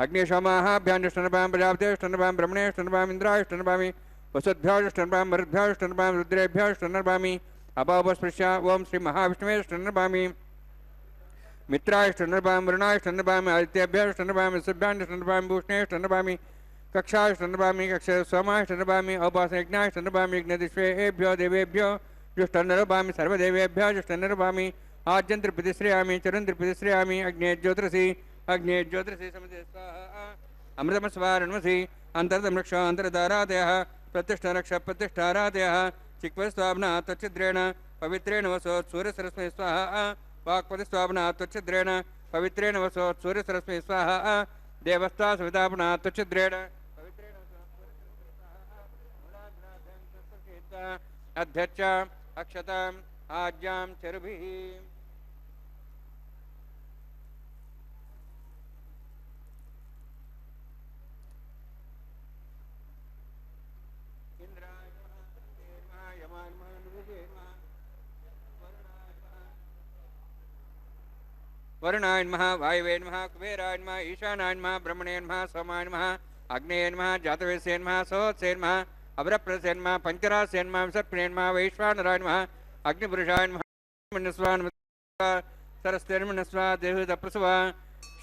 अग्निशोमाहाभ्यानिष्टनपाम् प्रजापतिष्ठनपाम् ब्रह्मणेष्टनपाम् इन्द्राष्टनपामि वसुद्भ्याष्टनपाम् मरुद्भ्याष्टनपाम् रुद्रेभ्याष्टनपामि अपापस्पृश्य ओम श्री महाविष्णुवेष्टनपामि मित्राष्टनपाम् वरुणाष्टनपामि आदित्यभ्याष्टनपामि सुभ्याष्टनपामि भूषणेष्टनपामि कक्षाष्टनपामि कक्ष सोमाष्टनपामि औपासनयज्ञाष्टनपामि यज्ञदिश्वेभ्यो देवेभ्यो जुष्टनरपामि सर्वदेवेभ्यो जुष्टनरपामि आज्यन्त्रिप्रतिश्रयामि चरुन्त्रिप्रतिश्रयामि अग्ने ज्योतिषि समिते स्वाहा अमृतमस्वारणमसि अन्तर्दमृक्ष अन्तर्धारादयः प्रतिष्ठारक्ष प्रतिष्ठारादयः चिक्वस्वाब्ना त्वच्छिद्रेण पवित्रेण वसोत् सूर्यसरस्मै स्वाहा वाक्पतिस्वाब्ना त्वच्छिद्रेण पवित्रेण वसोत् सूर्यसरस्मै स्वाहा देवस्ता सवितापना त्वच्छिद्रेण पवित्रेण अध्यक्ष अक्षताम् आज्यां चरुभिः वरुणाय नमः वायवे नमः कुबेराय नमः ईशानाय नमः ब्रह्मणे नमः सोमाय नमः अग्नेय नमः जातवेदसे नमः सोत्से नमः अवरप्रसे नमः पंचरासे नमः विसर्पणे नमः वैश्वानराय नमः अग्निपुरुषाय नमः सरस्ते नमः देहूतप्रसवा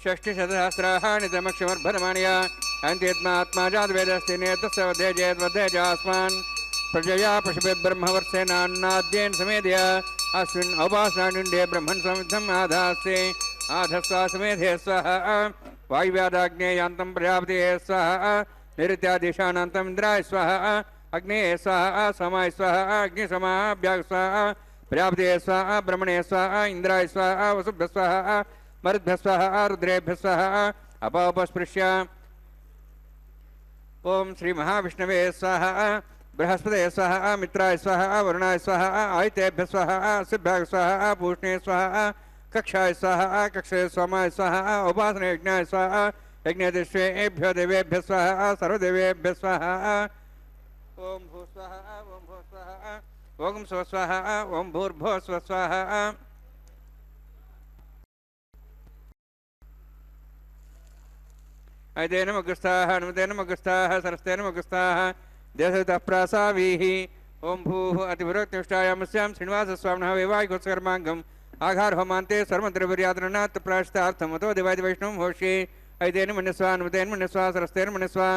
षष्टिशतसहस्राणितमक्षमर्भरमाणया अन्त्येत्मात्मा जातवेदस्ते नेतस्य वधेजयद्वधेजास्मान् प्रजया पशुभिर्ब्रह्मवर्षेणान्नाद्येन समेधया अस्मिन् औपासनानुण्डे ब्रह्मन् समिद्धम् आधास्ते आधस्वा समेधे स्वाहा वायुव्यादाग्नेयान्तं प्रजापते स्वाहा नैऋत्यादिशानान्तं इन्द्राय स्वाहा अग्ने स्वाहा सोमाय स्वाहा अग्निसमाभ्याग स्वाहा प्रजापते स्वाहा ब्रह्मणे स्वाहा इन्द्राय स्वाहा वसुभ्यः स्वाहा मरुद्भ्यः स्वाहा रुद्रेभ्यः स्वाहा अपापस्पृश्य ओम श्री महाविष्णवे स्वाहा बृहस्पते स्वाहा मित्राय स्वाहा वरुणाय स्वाहा आदित्येभ्यः स्वाहा सिद्धाय स्वाहा पूष्णे स्वाहा कक्षाय स्वाहा कक्षे सोमाय स्वाहा उपासने यज्ञाय स्वाहा यज्ञदिश्वेभ्यो देवेभ्यः स्वाहा सर्वदेवेभ्यः स्वाहा ओम भू स्वाहा ओम भू स्वाहा ओम स्व स्वाहा ओम भूर्भुवः स्व स्वाहा अयते नमः नमते नमः सरस्ते नमः देवतः प्रासावीः ओम भूः अतिभुरोक्तिष्ठायामस्यां श्रीनिवासस्वामिनः वैवाहिकोत्सकर्माङ्गम् आघार होमान्ते सर्वद्रव्ययातनात् प्रायश्चित्तार्थमतो देवादि वैष्णवं होष्ये अयतेन मन्यस्वा नमतेन मन्यस्वा सरस्तेन मन्यस्वा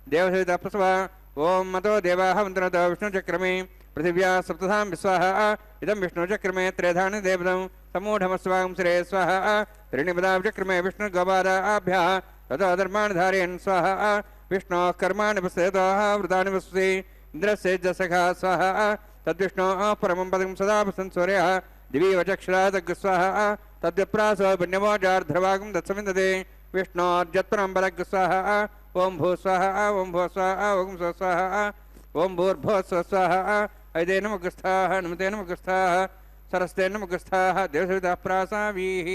देवसहितः प्रसवा ओम मतो देवाः मन्त्रतो विष्णुचक्रमे पृथिव्या सप्तधाम विस्वाहा इदं विष्णुचक्रमे त्रेधानि देवदं सम्मूढमस्वां श्रे स्वाहा त्रीणिपदा चक्रमे विष्णुगोपादाभ्यः ततो धर्माणि धारयन् स्वाहा विष्णोः कर्माणि पश्यतः वृतानि वसुषे इन्द्रस्य जसखा स्वाहा तद्विष्णोः परमं पदं सदा वसन् सूर्यः दिवि वचक्षरादग् स्वाहा तद्विप्रासो पुण्यमोजार्ध्रवागं तत्समिन्दते विष्णोर्जत्परं बलग् स्वाहा ओम भू स्वाहा ओम भू स्वाहा ओम स्व स्वाहा ओम भूर्भुवः स्व स्वाहा अयते नमः नमते नमः सरस्ते नमः देवसहितः प्रासावीः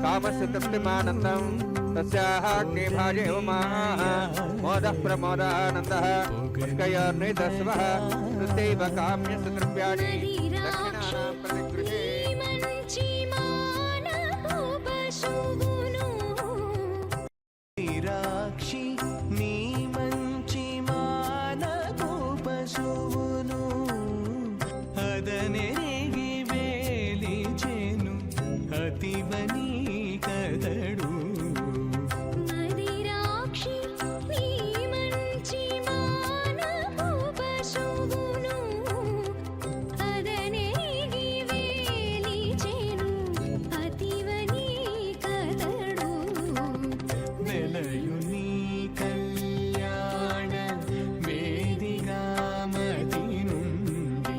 कामस्य तृप्तिमानन्दं तस्याः अग्ने भाजे उमाः मोदः प्रमोदानन्दः पुष्कयोर्निधस्वः तस्यैव काम्यस्य द्रव्याणि दक्षिणानां प्रतिगृहे
నిరాక్షి నీ మంచి మానపు పశువును అదనెరిగి వేలిచెను అతివని కదడు వెలయుని కళ్యాణ వేదిగామతి నుండి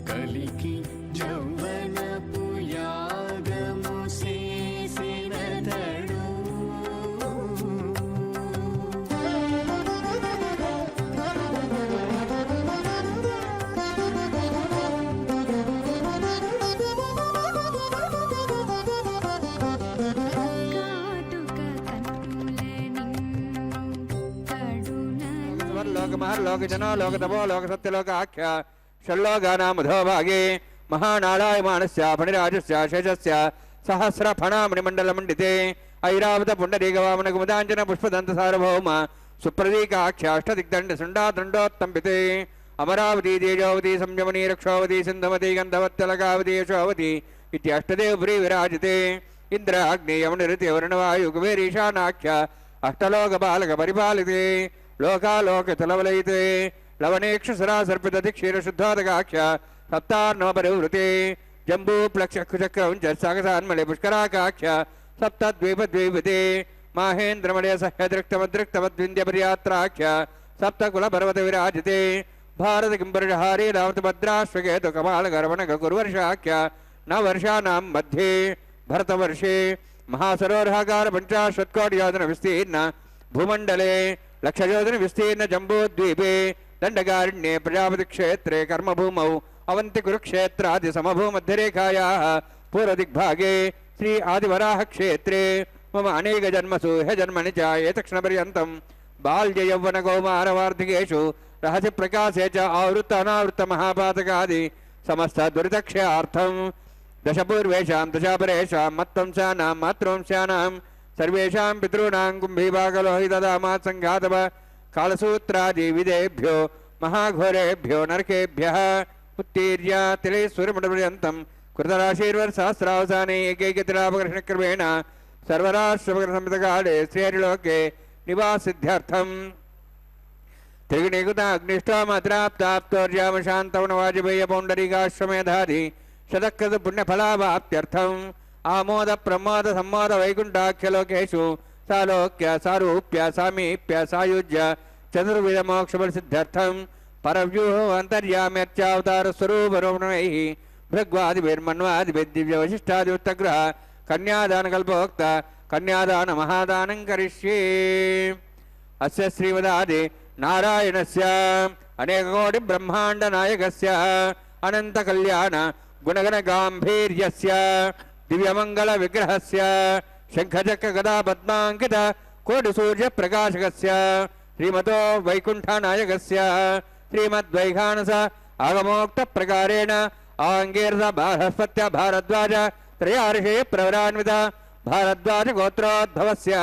కలికి జౌవనపు యాగము చేసినతడు
लोकजनो लोकतपो लोकसत्यलोक आख्या षल्लोकानामधो भागे महानारायमाणस्य फणिराजस्य शेषस्य सहस्रफणामणिमण्डलमण्डिते ऐरावत पुण्डरीकवामनकुमुदाञ्जन पुष्पदन्तसार्वभौम सुप्रतीकाख्याष्टदिग्दण्डसुण्डादण्डोत्तम्बिते अमरावती तेजोवती संयमनी रक्षोवती सिन्धुमती गन्धवत्यलकावती यशोवती इत्यष्टदेवपुरी विराजिते इंद्र अग्नेयमनिरति वरुणवायुकुबेरीशानाख्या अष्टलोकपालकपरिपालिते लोकालोकतलवलयिते लवणेक्षसरासर्पितधिक्षीरशुद्धोदकाख्या सप्तार्णवपरिवृते जम्बूप्लक्षकुचक्रं च सागसान्मले पुष्कराकाख्या सप्तद्वीपद्वीपते माहेन्द्रमलयसह्यदृक्तमदृक्तमद्विन्द्यपर्यात्राख्या सप्तकुलपर्वतविराजिते भारतकिम्बरहारी रावतभद्राश्वकेतुकपालगर्वणकुर्वर्षाख्या नवर्षाणां मध्ये भरतवर्षे महासरोवराकार पञ्चाशत्कोटियोजन विस्तीर्ण भूमण्डले लक्षयोजन विस्तीर्ण जम्बूद्वीपे दण्डकारण्ये प्रजापति क्षेत्रे कर्मभूमौ अवंति कुरुक्षेत्रादि समभूमध्यरेखायाः पूर्वदिग्भागे श्री आदिवराह क्षेत्रे मम अनेक जन्मसु हे जन्मनि च एतक्षणपर्यन्तं बाल्य यौवन कौमारवार्धिकेषु रहसि प्रकाशे च आवृत्त अनावृत्त महापातकादि समस्त दुरितक्षयार्थं दशपूर्वेषां दशापरेषां मत्वंशानां मातृवंशानां सर्वेषां पितॄणां कुम्भीभागलोहितदामात् संघातव कालसूत्रादि विदेभ्यो महाघोरेभ्यो नरकेभ्यः उत्तीर्य तिलेश्वरमण्डपर्यन्तं कृतराशीर्वर्षसहस्रावसाने एकैकतिलापकर्षणक्रमेण सर्वराष्ट्रपकरणसंहितकाले श्रीहरिलोके निवासिद्ध्यर्थं त्रिगुणीकृता अग्निष्ठामात्राप्ताप्तोर्यामशान्तवनवाजपेयपौण्डरीकाश्वमेधादि शतकृत पुण्यफलावाप्त्यर्थम् आमोद प्रमोद सम्मोद वैकुण्ठाख्यलोकेषु सालोक्य सारूप्य सामीप्य सायुज्य चतुर्विध मोक्षफलसिद्ध्यर्थं परव्यूह अन्तर्याम्यर्चावतार स्वरूपरोमणैः भृग्वादिभिर्मन्वादिभिर्दिव्यवशिष्टादिवृत्तग्रह कन्यादानकल्पोक्त कन्यादान महादानं करिष्ये। अस्य श्रीमदादि नारायणस्य अनेककोटि ब्रह्माण्ड नायकस्य अनंत कल्याण गुणगण गांभीर्यस्य दिव्यमंगल विग्रहस्य शंखचक्र गदा पद्मांकित कोटि सूर्य प्रकाशकस्य श्रीमतो वैकुंठ नायकस्य श्रीमद्वैखानस आगमोक्त प्रकारेण आंगीर्ष बृहस्पत्य भारद्वाज त्रयार्षे प्रवरान्वित भारद्वाज गोत्रोद्भवस्य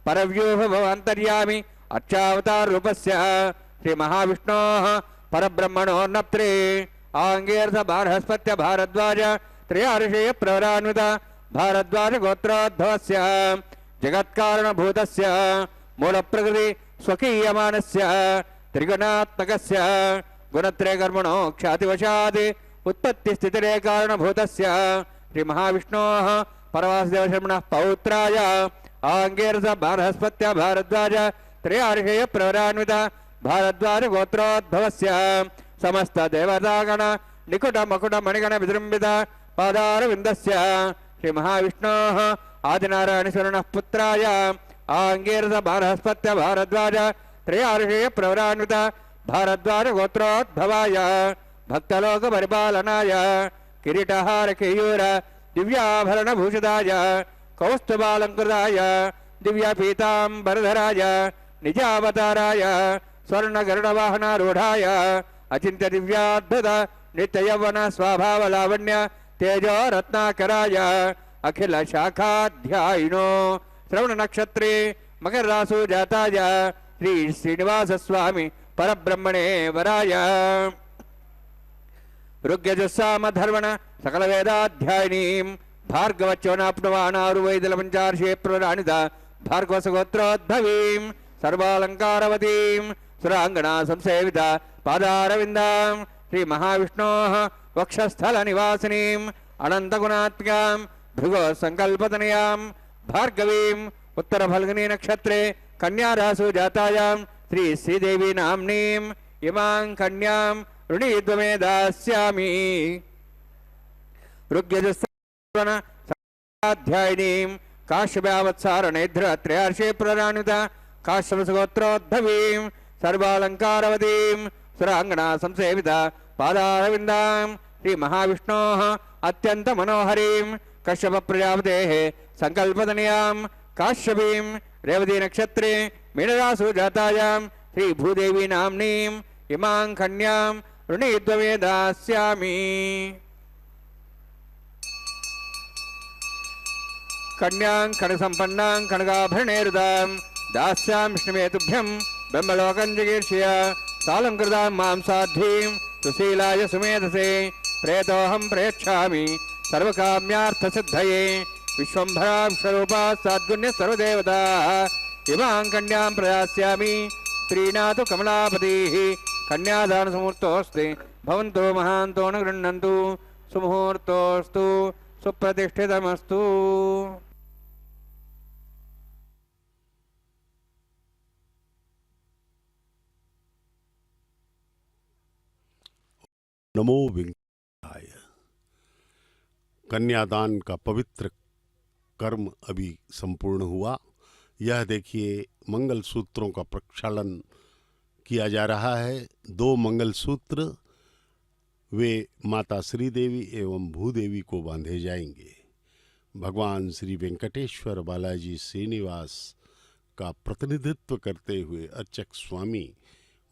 परव्यूह भवान्तर्यामि अर्चावतार रूपस्य श्री महाविष्णोः परब्रह्मणो नप्त्रे आंगीर्ष बृहस्पत्य भारद्वाज त्रयार्षे प्रवरान्वित भारद्वाज गोत्रोद्भवस्य जगत्कारणभूतस्य मूलप्रकृति स्वकीयमानस्य त्रिगुणात्मकस्य गुणत्रयकर्मणो ख्यातिवशात् उत्पत्तिस्थितिरे कारणभूतस्य श्री महाविष्णोः परवासुदेवशर्मणः पौत्राय आंगीर्ष बृहस्पत्य भारद्वाज त्रयार्षे प्रवरान्वित भारद्वाज गोत्रोद्भवस्य समस्त देवतागण निकुट मकुट मणिगण विजृंभित पादारविन्दस्य श्री महाविष्णोः आदिनारायणेश्वरनः पुत्राय आंगीर्ष बृहस्पत्य भारद्वाज त्रयार्षे प्रवरान्वित भारद्वाज गोत्रोद्भवाय भक्तलोक परिपालनाय किरीटहार केयूर दिव्याभरण भूषिताय कौस्तुभालंकृताय दिव्यपीतांबरधराय निजावताराय स्वर्णगरुडवाहनारूढ़ाय अचिंत्य दिव्याद्भुत नित्य यौवन स्वभाव लावण्य तेजो रत्नाकराय अखिल शाखाध्यायिनो श्रवण नक्षत्रे मकर रासु जाताय श्री श्रीनिवास स्वामी परब्रह्मणे वराय ऋग्यजुस्साम धर्मण सकल वेदाध्यायिनीं भार्गवच्योनाप्नुवानारुवैदल पंचार्षे प्रराणित भार्गवसगोत्रोद्भवीं सर्वालंकारवतीं सुरांगना संसेवित पादारविन्दां श्री महाविष्णोः वक्षस्थल निवासिनीं अनंतगुणात्मकां भृगो संकल्पतनयां भार्गवीं उत्तर फल्गुनी नक्षत्रे कन्या रासु जातायां श्री श्रीदेवी नाम्नीं इमां कन्यां ऋणीद्वमे दास्यामि ऋग्यजुस्साध्यायिनीं काश्यपावत्सारणेध्र त्रयार्षे प्रराणित काश्यपसगोत्रोद्भवीं सर्वालंकारवतीं सुरांगना संसेवित पादारविन्दां श्री महाविष्णोः अत्यंत मनोहरीं कश्यप प्रजापतेः संकल्पतनयां काश्यपीं रेवती नक्षत्रे मीनरासु जातायां श्री भूदेवी नाम्नीं इमां कन्यां ऋणीद्वमे दास्यामि कन्यां कणसम्पन्नां कनकाभरणैरुदां दास्यां विष्णुमेतुभ्यं ब्रह्मलोकं जिगीर्ष्य सालंकृतां मां साध्वीं सुशीलाय सुमेधसे प्रेतोऽहं प्रेक्षामि सर्वकाम्यार्थसिद्धये विश्वम्भरां स्वरूपा साद्गुण्य सर्वदेवताः इमां कन्यां प्रदास्यामि प्रीणातु कमलापतिः कन्यादानसमुहूर्तोऽस्ति भवन्तो महान्तो न गृह्णन्तु सुमुहूर्तोऽस्तु सुप्रतिष्ठितमस्तु।
नमो वेंकटाय। कन्यादान का पवित्र कर्म अभी संपूर्ण हुआ। यह देखिए मंगल सूत्रों का प्रक्षालन किया जा रहा है। 2 मंगल सूत्र वे माता श्रीदेवी एवं भूदेवी को बांधे जाएंगे। भगवान श्री वेंकटेश्वर बालाजी श्रीनिवास का प्रतिनिधित्व करते हुए अर्चक स्वामी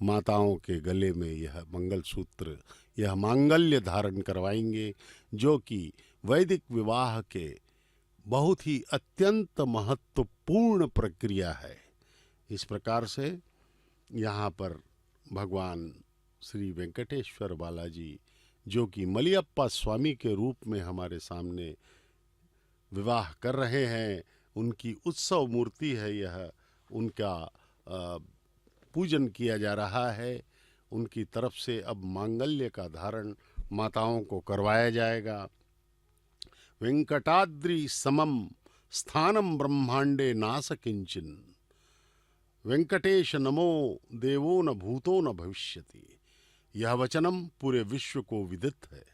माताओं के गले में यह मंगल सूत्र, यह मांगल्य धारण करवाएंगे, जो कि वैदिक विवाह के बहुत ही अत्यंत महत्वपूर्ण प्रक्रिया है। इस प्रकार से यहाँ पर भगवान श्री वेंकटेश्वर बालाजी, जो कि मलियप्पा स्वामी के रूप में हमारे सामने विवाह कर रहे हैं, उनकी उत्सव मूर्ति है यह, उनका पूजन किया जा रहा है। उनकी तरफ से अब मांगल्य का धारण माताओं को करवाया जाएगा। वेंकटाद्रि समम स्थानम ब्रह्मांडे नास किंचन, वेंकटेश नमो देवो न भूतो न भविष्यति। यह वचनम पूरे विश्व को विदित है।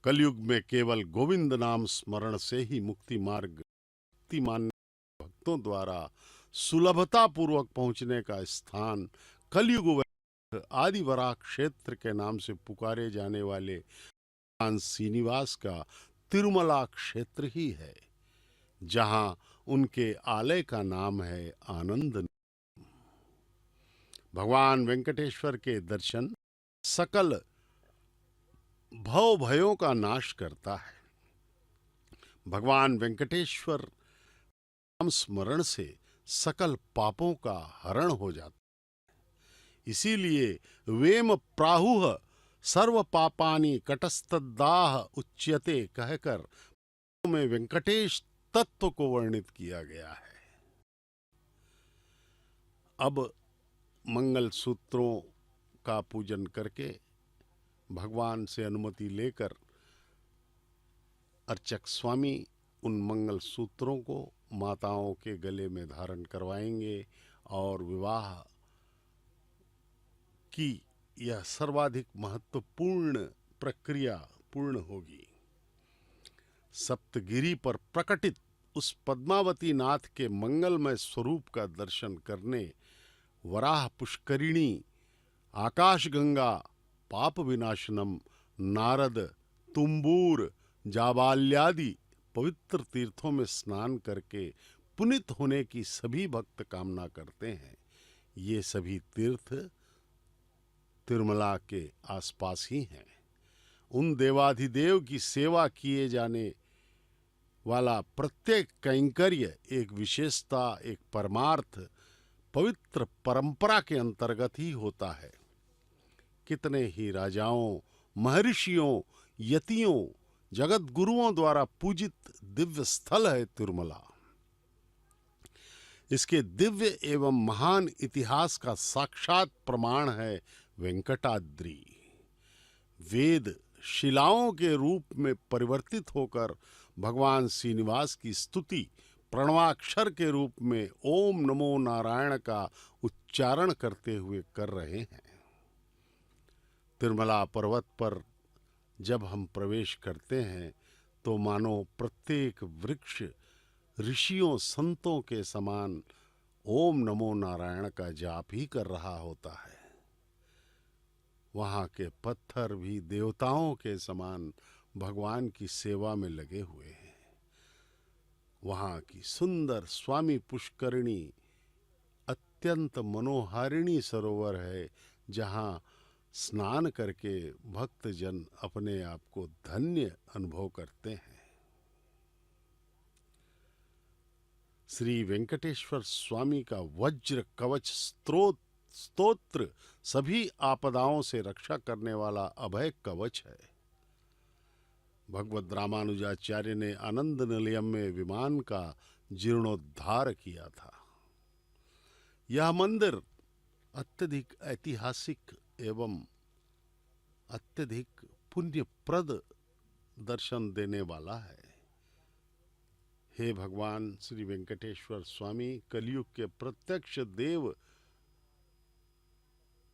कलयुग में केवल गोविंद नाम स्मरण से ही मुक्ति मार्ग मुक्ति मानने भक्तों द्वारा सुलभता पूर्वक पहुंचने का स्थान कलयुग आदि वराह क्षेत्र के नाम से पुकारे जाने वाले भगवान श्रीनिवास का तिरुमला क्षेत्र ही है, जहां उनके आलय का नाम है आनंद। भगवान वेंकटेश्वर के दर्शन सकल भव भयों का नाश करता है। भगवान वेंकटेश्वर नाम स्मरण से सकल पापों का हरण हो जाता है। इसीलिए वेम प्राहुः सर्व पापानि कटस्तदाह उच्यते कहकर में वेंकटेश तत्व को वर्णित किया गया है। अब मंगल सूत्रों का पूजन करके भगवान से अनुमति लेकर अर्चक स्वामी उन मंगल सूत्रों को माताओं के गले में धारण करवाएंगे और विवाह की यह सर्वाधिक महत्वपूर्ण प्रक्रिया पूर्ण होगी। सप्तगिरी पर प्रकटित उस पद्मावती नाथ के मंगलमय स्वरूप का दर्शन करने वराह पुष्करिणी, आकाशगंगा पाप विनाशनम नारद तुम्बूर जाबाल्यादि पवित्र तीर्थों में स्नान करके पुनीत होने की सभी भक्त कामना करते हैं। ये सभी तीर्थ तिरुमला के आसपास ही हैं। उन देवाधिदेव की सेवा किए जाने वाला प्रत्येक कैंकर्य एक विशेषता, एक परमार्थ, पवित्र परंपरा के अंतर्गत ही होता है। कितने ही राजाओं, महर्षियों, यतियों, जगत गुरुओं द्वारा पूजित दिव्य स्थल है तिरुमला। इसके दिव्य एवं महान इतिहास का साक्षात प्रमाण है वेंकटाद्रि। वेद शिलाओं के रूप में परिवर्तित होकर भगवान श्रीनिवास की स्तुति प्रणवाक्षर के रूप में ओम नमो नारायण का उच्चारण करते हुए कर रहे हैं। तिरुमला पर्वत पर जब हम प्रवेश करते हैं तो मानो प्रत्येक वृक्ष ऋषियों संतों के समान ओम नमो नारायण का जाप ही कर रहा होता है। वहाँ के पत्थर भी देवताओं के समान भगवान की सेवा में लगे हुए हैं। वहाँ की सुंदर स्वामी पुष्करिणी अत्यंत मनोहारिणी सरोवर है, जहाँ स्नान करके भक्तजन अपने आप को धन्य अनुभव करते हैं। श्री वेंकटेश्वर स्वामी का वज्र कवच स्तोत्र सभी आपदाओं से रक्षा करने वाला अभय कवच है। भगवद रामानुजाचार्य ने आनंद निलयम में विमान का जीर्णोद्धार किया था। यह मंदिर अत्यधिक ऐतिहासिक एवं अत्यधिक पुण्यप्रद दर्शन देने वाला है। हे भगवान श्री वेंकटेश्वर स्वामी, कलयुग के प्रत्यक्ष देव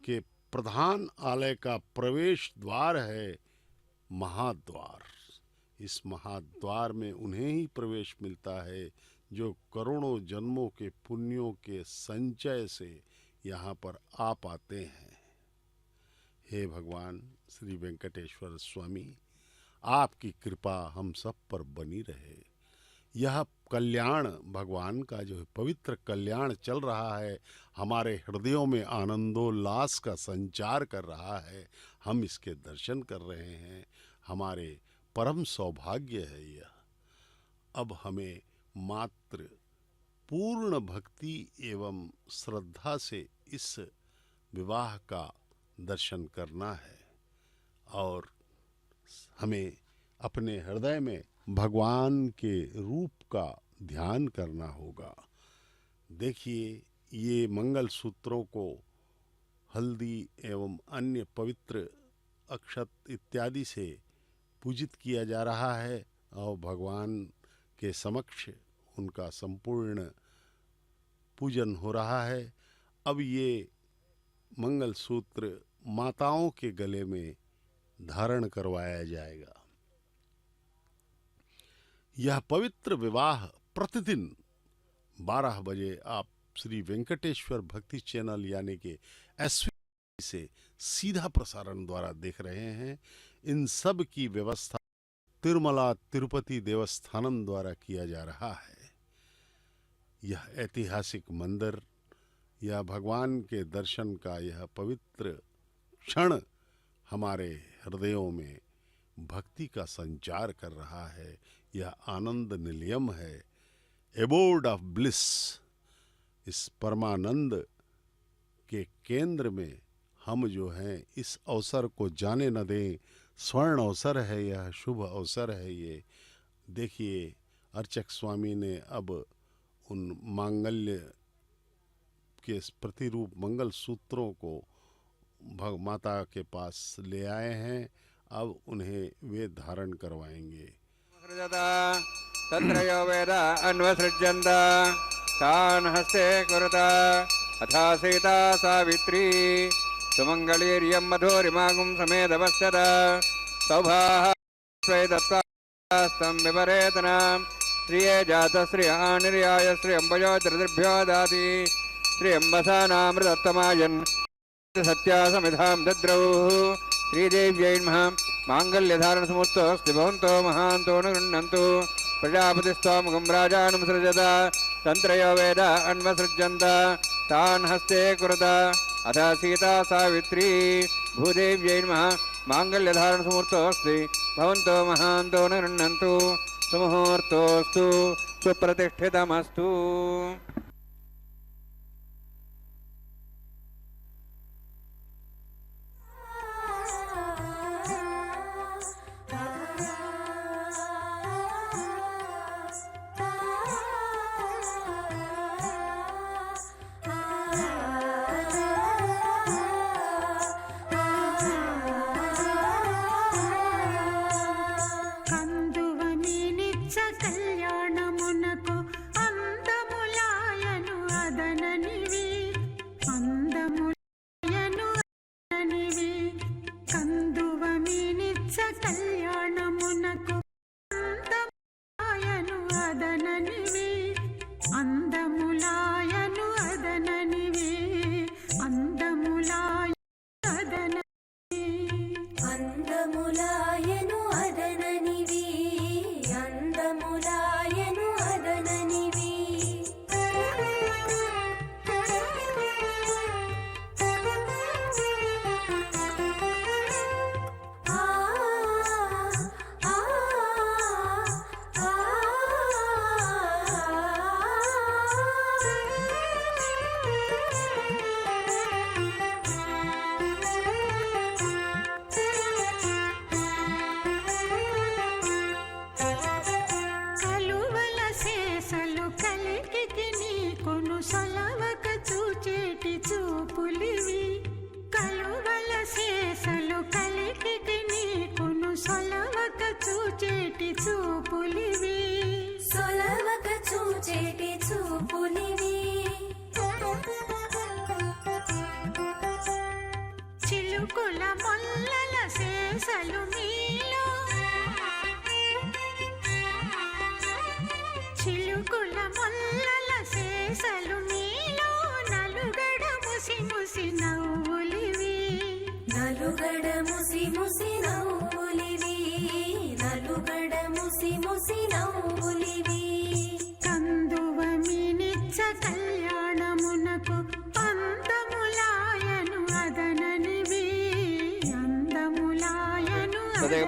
के प्रधान आलय का प्रवेश द्वार है महाद्वार। इस महाद्वार में उन्हें ही प्रवेश मिलता है जो करोड़ों जन्मों के पुण्यों के संचय से यहाँ पर आ पाते हैं। हे भगवान श्री वेंकटेश्वर स्वामी, आपकी कृपा हम सब पर बनी रहे। यह कल्याण भगवान का जो पवित्र कल्याण चल रहा है, हमारे हृदयों में आनंदोल्लास का संचार कर रहा है। हम इसके दर्शन कर रहे हैं, हमारे परम सौभाग्य है यह। अब हमें मात्र पूर्ण भक्ति एवं श्रद्धा से इस विवाह का दर्शन करना है और हमें अपने हृदय में भगवान के रूप का ध्यान करना होगा। देखिए, ये मंगल सूत्रों को हल्दी एवं अन्य पवित्र अक्षत इत्यादि से पूजित किया जा रहा है और भगवान के समक्ष उनका संपूर्ण पूजन हो रहा है। अब ये मंगल सूत्र माताओं के गले में धारण करवाया जाएगा। यह पवित्र विवाह प्रतिदिन 12 बजे आप श्री वेंकटेश्वर भक्ति चैनल यानी कि एसवी से सीधा प्रसारण द्वारा देख रहे हैं। इन सब की व्यवस्था तिरुमला तिरुपति देवस्थानम द्वारा किया जा रहा है। यह ऐतिहासिक मंदिर या भगवान के दर्शन का यह पवित्र क्षण हमारे हृदयों में भक्ति का संचार कर रहा है। यह आनंद निलयम है, एबोर्ड ऑफ ब्लिस। इस परमानंद के केंद्र में हम जो हैं इस अवसर को जाने न दें। स्वर्ण अवसर है यह, शुभ अवसर है ये। देखिए, अर्चक स्वामी ने अब उन मांगल्य के प्रतिरूप मंगल सूत्रों को माता के पास ले आए हैं। अब उन्हें वे धारण करवाएंगे।
तत्रयो वेद अन्वसृज्यन्त तान् हस्ते कुरुता अथा सीता सावित्री सुमङ्गलीर्यं मधुरिमागुं समेधवस्यत सौभाः स्वेदत्तास्तं विपरेतनां श्रिये जातश्रियः निर्याय श्रियम्बयो धृतिर्भ्यो दाति श्रियम्बसानामृतत्तमायन् सत्या समिधां दद्रौः श्रीदेव्यै नमः माङ्गल्यधारणसमुहूर्तोऽस्ति भवन्तो महान्तो न गृह्णन्तु प्रजापतिस्त्वामुखं राजानुसृजत तन्त्रयो वेद अन्वसृज्यन्त तान् हस्ते कुरुत अथ सीता सावित्री भूदेव्यै नमः माङ्गल्यधारणसमुहूर्तोऽस्ति भवन्तो महान्तो न गृह्णन्तु सुमुहूर्तोऽस्तु सुप्रतिष्ठितमस्तु।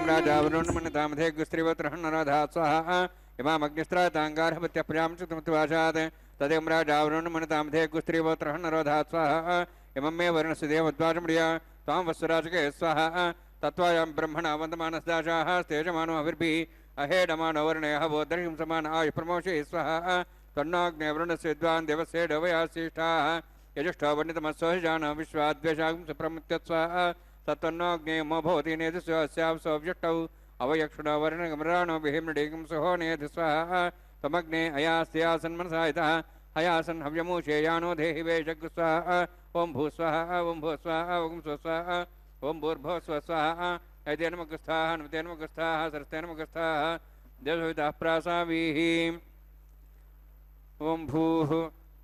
राजावरुणमन्यतामधे गुस्त्रीवत्रहन्नराधा स्वाहा इमामग्निस्त्राताङ्गारभत्यप्रियां चतुर्थवाशात् तदेव राजावरुणमन्यतामधे गुस्त्रीवत्रहन्नराधा स्वाहा इमं मे वर्णस्य देवद्वाजमृया त्वां वत्सराजके स्वाहा तत्त्वायां ब्रह्मणा वन्दमानस्दाशाः स्तेजमानो हविर्भिः अहेडमानो वर्णयः वोदर्हिं समान आयुः प्रमोषे स्वाहा तन्नाग्नेवरुणस्य विद्वान् देवस्य डवयाश्रेष्ठाः यजुष्ठो वर्णितमस्वजान विश्वाद्वेषागं सुप्रमुत्यत्स्वाहा तत्तन्नाग्नेयमो भवति नेधस्यां सौव्यष्टौ अवयक्षुणो वर्णगमराणो बिहिमृडीकं सुहो नेध स्वाहा तमग्ने अयास्त्यासन्मनसा इतः हयासन् हव्यमूषेयानो देहि वेजग् स्वाहा ओं भू स्वाहा ओं भू स्वाहा ओं स्वस्वाहा ओं भूर्भो स्वस्वाहा ऐतेन मुखस्थाः नमतेन मुखस्थाः सरस्तेन मुखस्थाः देवसविताः प्रासावीः ओं भूः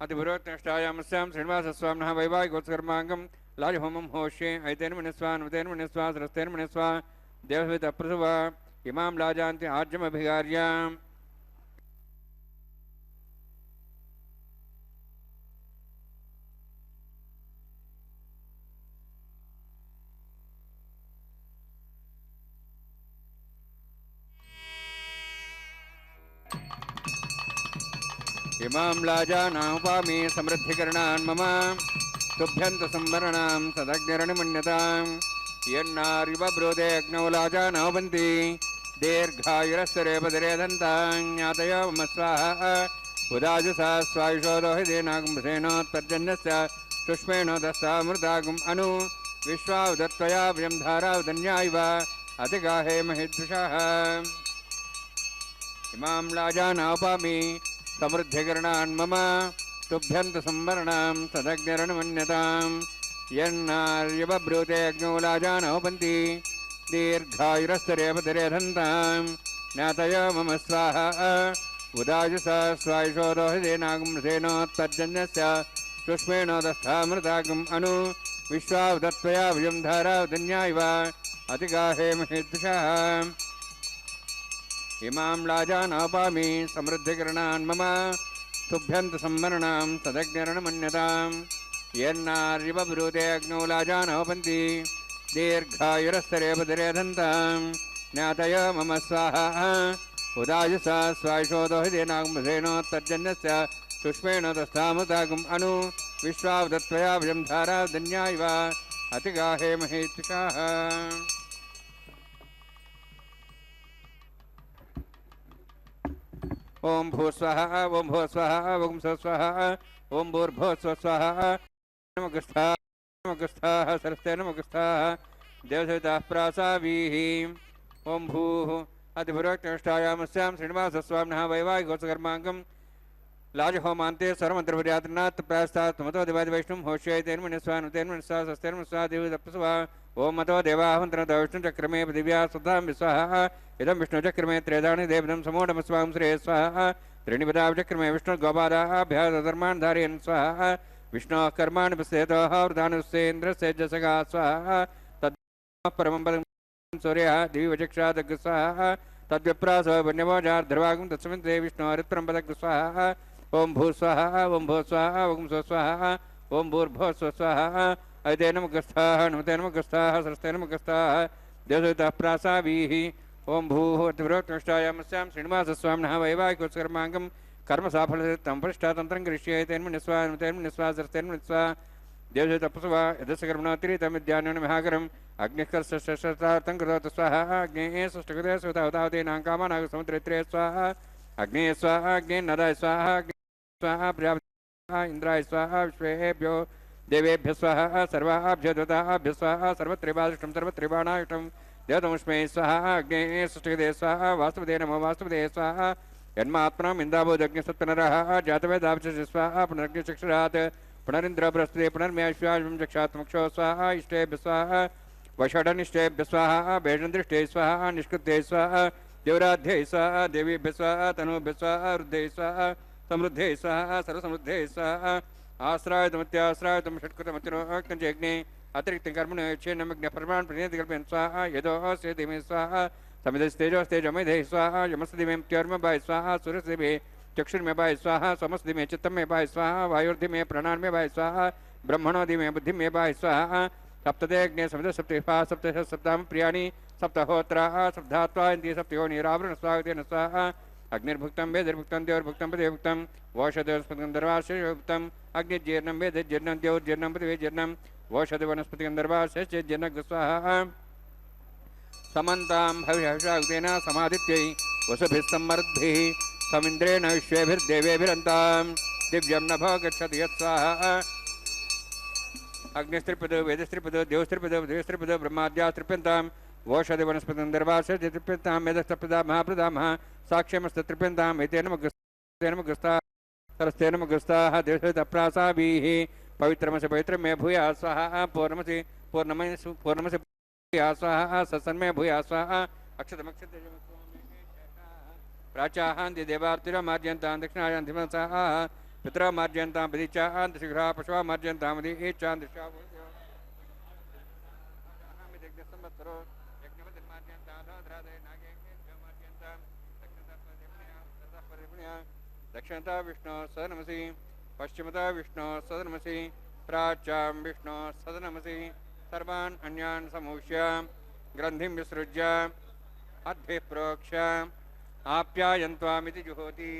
अतिपुरोत्कृष्टायामस्यां श्रीनिवासस्वामिनः वैवाहिकोत्सर्माङ्गं लाजहोमं होष्ये ऐतेन मनिस्वा नमतेन मनिस्वा सरस्तेन मनिस्वा देवसवितः प्रसुवा इमां लाजान्ति आज्यमभिगार्याम् इमां लाजानामुपामि समृद्धिकरणान् मम तुभ्यन्त संवरणां सदग्निरणिमन्यतां यन्नार्युबब्रूते अग्नौ लाजानावन्ति दीर्घायुरस्तरे पदरे दन्तां ज्ञातयो मम स्वाहा उदाजुसा स्वायुषोदोहिदेनागुंसेनोत्पर्जन्यस्य शुष्मेणो दस्तामृतागुम् अनु विश्वावदत्त्वया वयं धारावदन्या इव अतिगाहे महिद्विषः इमां लाजानामुपामि समृद्धिकरणान् मम तुभ्यन्त संवरणां सदग्निरणमन्यतां यन्नार्युबब्रूते अग्नौ लाजानावन्ति दीर्घायुरस्तरे पदरे दन्तां ज्ञातयो मम स्वाहा उदाजुसा स्वायुषोदोहिदेनागुंसेनोत्पर्जन्यस्य शुष्मेणो दस्तामृतागुम् अनु विश्वावदत्त्वया विजं धारा धन्या इव अतिगाहे महेद्विषः इमां लाजानापामि समृद्धिकरणान् मम तुभ्यन्त संवरणां तदग्निरणमन्यताम् यन्नार्यवब्रूते अग्नौ लाजानोपन्ति दीर्घायुरस्तरे पतिरेधन्ताम् ज्ञातय मम स्वाहा उदायुसा स्वायुषोदोहिदेनागुम्भसेनोत्तर्जन्यस्य तुष्मेण तस्थामुदागुम् अनु विश्वावदत्त्वया विजं धारा धन्या इव अतिगाहे महेत्विषाः ओम भूस्वः ओम भूस्वः ओम स्वस्वः ओम भूर्भुवस्वः नमगस्थाः नमगस्थाः सरस्ते नमगस्थाः देवसविताः प्रासावीः ओम भूः अतिभुरक्तष्टायामस्यां श्रीनिवासस्वामिनः वैवाहिकोत्सकर्माङ्गं लाजहोमान्ते सर्वमन्त्रपर्यातनात् प्रास्तात् मतो देवादिवैष्णुं होष्यैतेन्मनस्वानुतेन्मनस्वा सस्तेन्मनस्वा देवदप्सुवा ओम मतो देवाहमन्त्रतो विष्णुचक्रमे पृथिव्या सुधां विस्वाहा इदं विष्णुचक्रमे त्रेदानि देवदं समोढमस्वां श्रेय स्वाहा त्रीणिपदाचक्रमे विष्णुगोपादाभ्यः धर्मान् धारयन् स्वाहा विष्णोः कर्माणि पश्येतोः वृधानुस्येन्द्रस्य जसगा स्वाहा तद् परमं पदं सूर्यः दिविवचक्षादग् स्वाहा तद्विप्रासो वन्यमोजार्ध्रवागं तत्समिन्द्रे विष्णोरित्रं पदग् स्वाहा ओम भूस्वाहा ओम भूस्वाहा ओम स्वस्वाहा ओम भूर्भुवस्वस्वाहा अयते नमगस्थाः नमते नमगस्थाः सरस्ते नमगस्थाः देवसविताः प्रासावीः ओम भूः अतिभुरक्तष्टायामस्यां श्रीनिवासस्वामिनः वैवाहिकोत्सकर्माङ्गं कर्मसाफल्यं परिष्ठातन्त्रं करिष्ये तेन्मनस्वा नमतेन्मनस्वा सरस्तेन्मनस्वा देवसवितप्सुवा यदस्य कर्मणोत्तिरीतं विद्यान्यं महाकरम् अग्निकर्षष्टार्थं कृतवत् स्वाहा अग्नेः षष्ठकृते स्वतावतावतीनां कामानां समुद्रेत्रे स्वाहा अग्नेः स्वाहा अग्नेः नदाय स्वाहा स्वाहा प्रजापतिः इन्द्राय स्वाहा विश्वेभ्यो देवेभ्यः स्वाहा सर्वाभ्यो देवताभ्यः स्वाहा सर्वत्रिबाधिष्ठं सर्वत्रिबाणायुष्टं देवतमस्मै स्वाहा अग्नेः षष्ठकृते स्वाहा वास्तुपदे नमो वास्तुपदे स्वाहा यन्मात्मनाम् इन्दाबोधग्निसत्तनरः जातवेदाभिषेच स्वाहा पुनरग्निचक्षुरात् पुनरिन्द्र बृहस्पति पुनर्म्याश्वाजं चक्षात्मक्षो स्वाहा इष्टेभ्यः स्वाहा वषडनिष्ठेभ्यः स्वाहा भेषन्दृष्टे स्वाहा निष्कृते स्वाहा देवराध्ये स्वाहा देवीभ्यः स्वाहा तनूभ्यः स्वाहा रुद्धे स्वाहा समृद्धे स्वाहा सर्वसमृद्धे स्वाहा आश्रायतमत्याश्रायतं षट्कृतमतिरोक्तञ्चेग्ने अतिरिक्तं कर्मणो यच्छेन्नमग्नः परमान् प्रणेतिकल्पयन् स्वाहा यदोऽस्य धीमे स्वाहा समिधस्तेजोस्तेजमैधे स्वाहा यमस्तिमे त्योर्मभाय स्वाहा सुरसिमे चक्षुर्मे भाय स्वाहा समस्तिमे चित्तमे भाय स्वाहा वायुर्धिमे प्राणान्मे भाय स्वाहा ब्रह्मणोधिमे बुद्धिमे भाय स्वाहा सप्तते अग्ने समिध सप्तपा सप्तश सप्ताम प्रियाणि सप्तहोत्राः सप्तात्वा इन्द्रिय सप्तयोनिरावरण स्वागतेन स्वाहा अग्निर्भुक्तं वेदिर्भुक्तं देवर्भुक्तं पदेभुक्तं वोषधवनस्पतिं दर्वाशयुक्तम् अग्निजीर्णं वेदिर्जीर्णं देवोर्जीर्णं पृथिवीजीर्णं वोषधवनस्पतिं दर्वाशयज्जीर्णं स्वाहा समन्तां भविष्याग्नेन समादित्यै वसुभिः सम्मरुद्भिः समिन्द्रेण विश्वेभिर्देवेभिरन्तां दिव्यं नभो गच्छति यत्स्वाहा अग्निस्त्रिपदो वेदस्त्रिपदो देवस्त्रिपदो देवस्त्रिपदो ब्रह्माद्यास्त्रिप्यन्तां वोषधि वनस्पतिं दर्वाशयति त्रिप्यन्तां मेधस्तप्रदा महाप्रदामः साक्ष्यमस्तत्रिप्यन्ताम् एतेन मगस्ताः सरस्तेन मगस्ताः देवसवितप्रासाभिः पवित्रमसि पवित्रं मे भूया स्वाहा पूर्णमसि पूर्णमसि भूया स्वाहा सत्सन्मे भूया स्वाहा अक्षतमक्षते प्राचाहान्ति देवार्तिरमार्जन्तां दक्षिणायां धिमसाः पितरमार्जन्तां प्रदीचां दशग्रहा पशुवा मार्जन्तां दीचां दृष्टा दक्षिणता विष्णु सदनमसि पश्चिमता विष्णु सदनमसि प्राच्यां विष्णु सदनमसि सर्वान् अन्यान् समूह्य ग्रन्थिं विसृज्य अद्भिः प्रोक्ष्य आप्यायन्त्वामिति जुहोति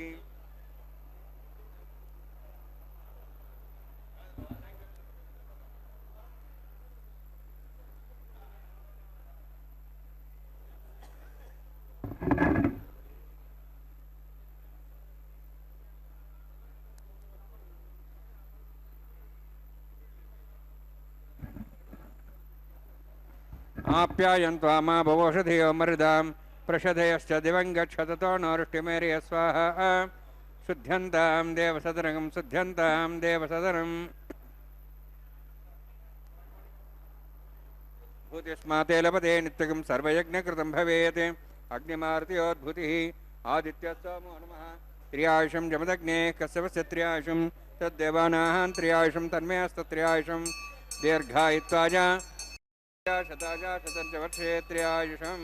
आप्यायन्त्वामा भवोषधयो मरुदां प्रषधयश्च दिवं गच्छततो नौरुष्टिमेर्य स्वाहा शुद्ध्यन्तां देवसदनं शुद्ध्यन्तां देवसदनम् भूतिस्माते लभते नित्यं सर्वयज्ञकृतं भवेत् अग्निमारुत्योद्भूतिः आदित्यस्तमो नमः त्र्यायुषं जमदग्ने कश्यपस्य त्र्यायुषं तद्देवानां त्र्यायुषं तन्मे हस्तत्र्यायुषं दीर्घायुत्वाय शताय शतञ्च वर्षेत्र्यायुषम्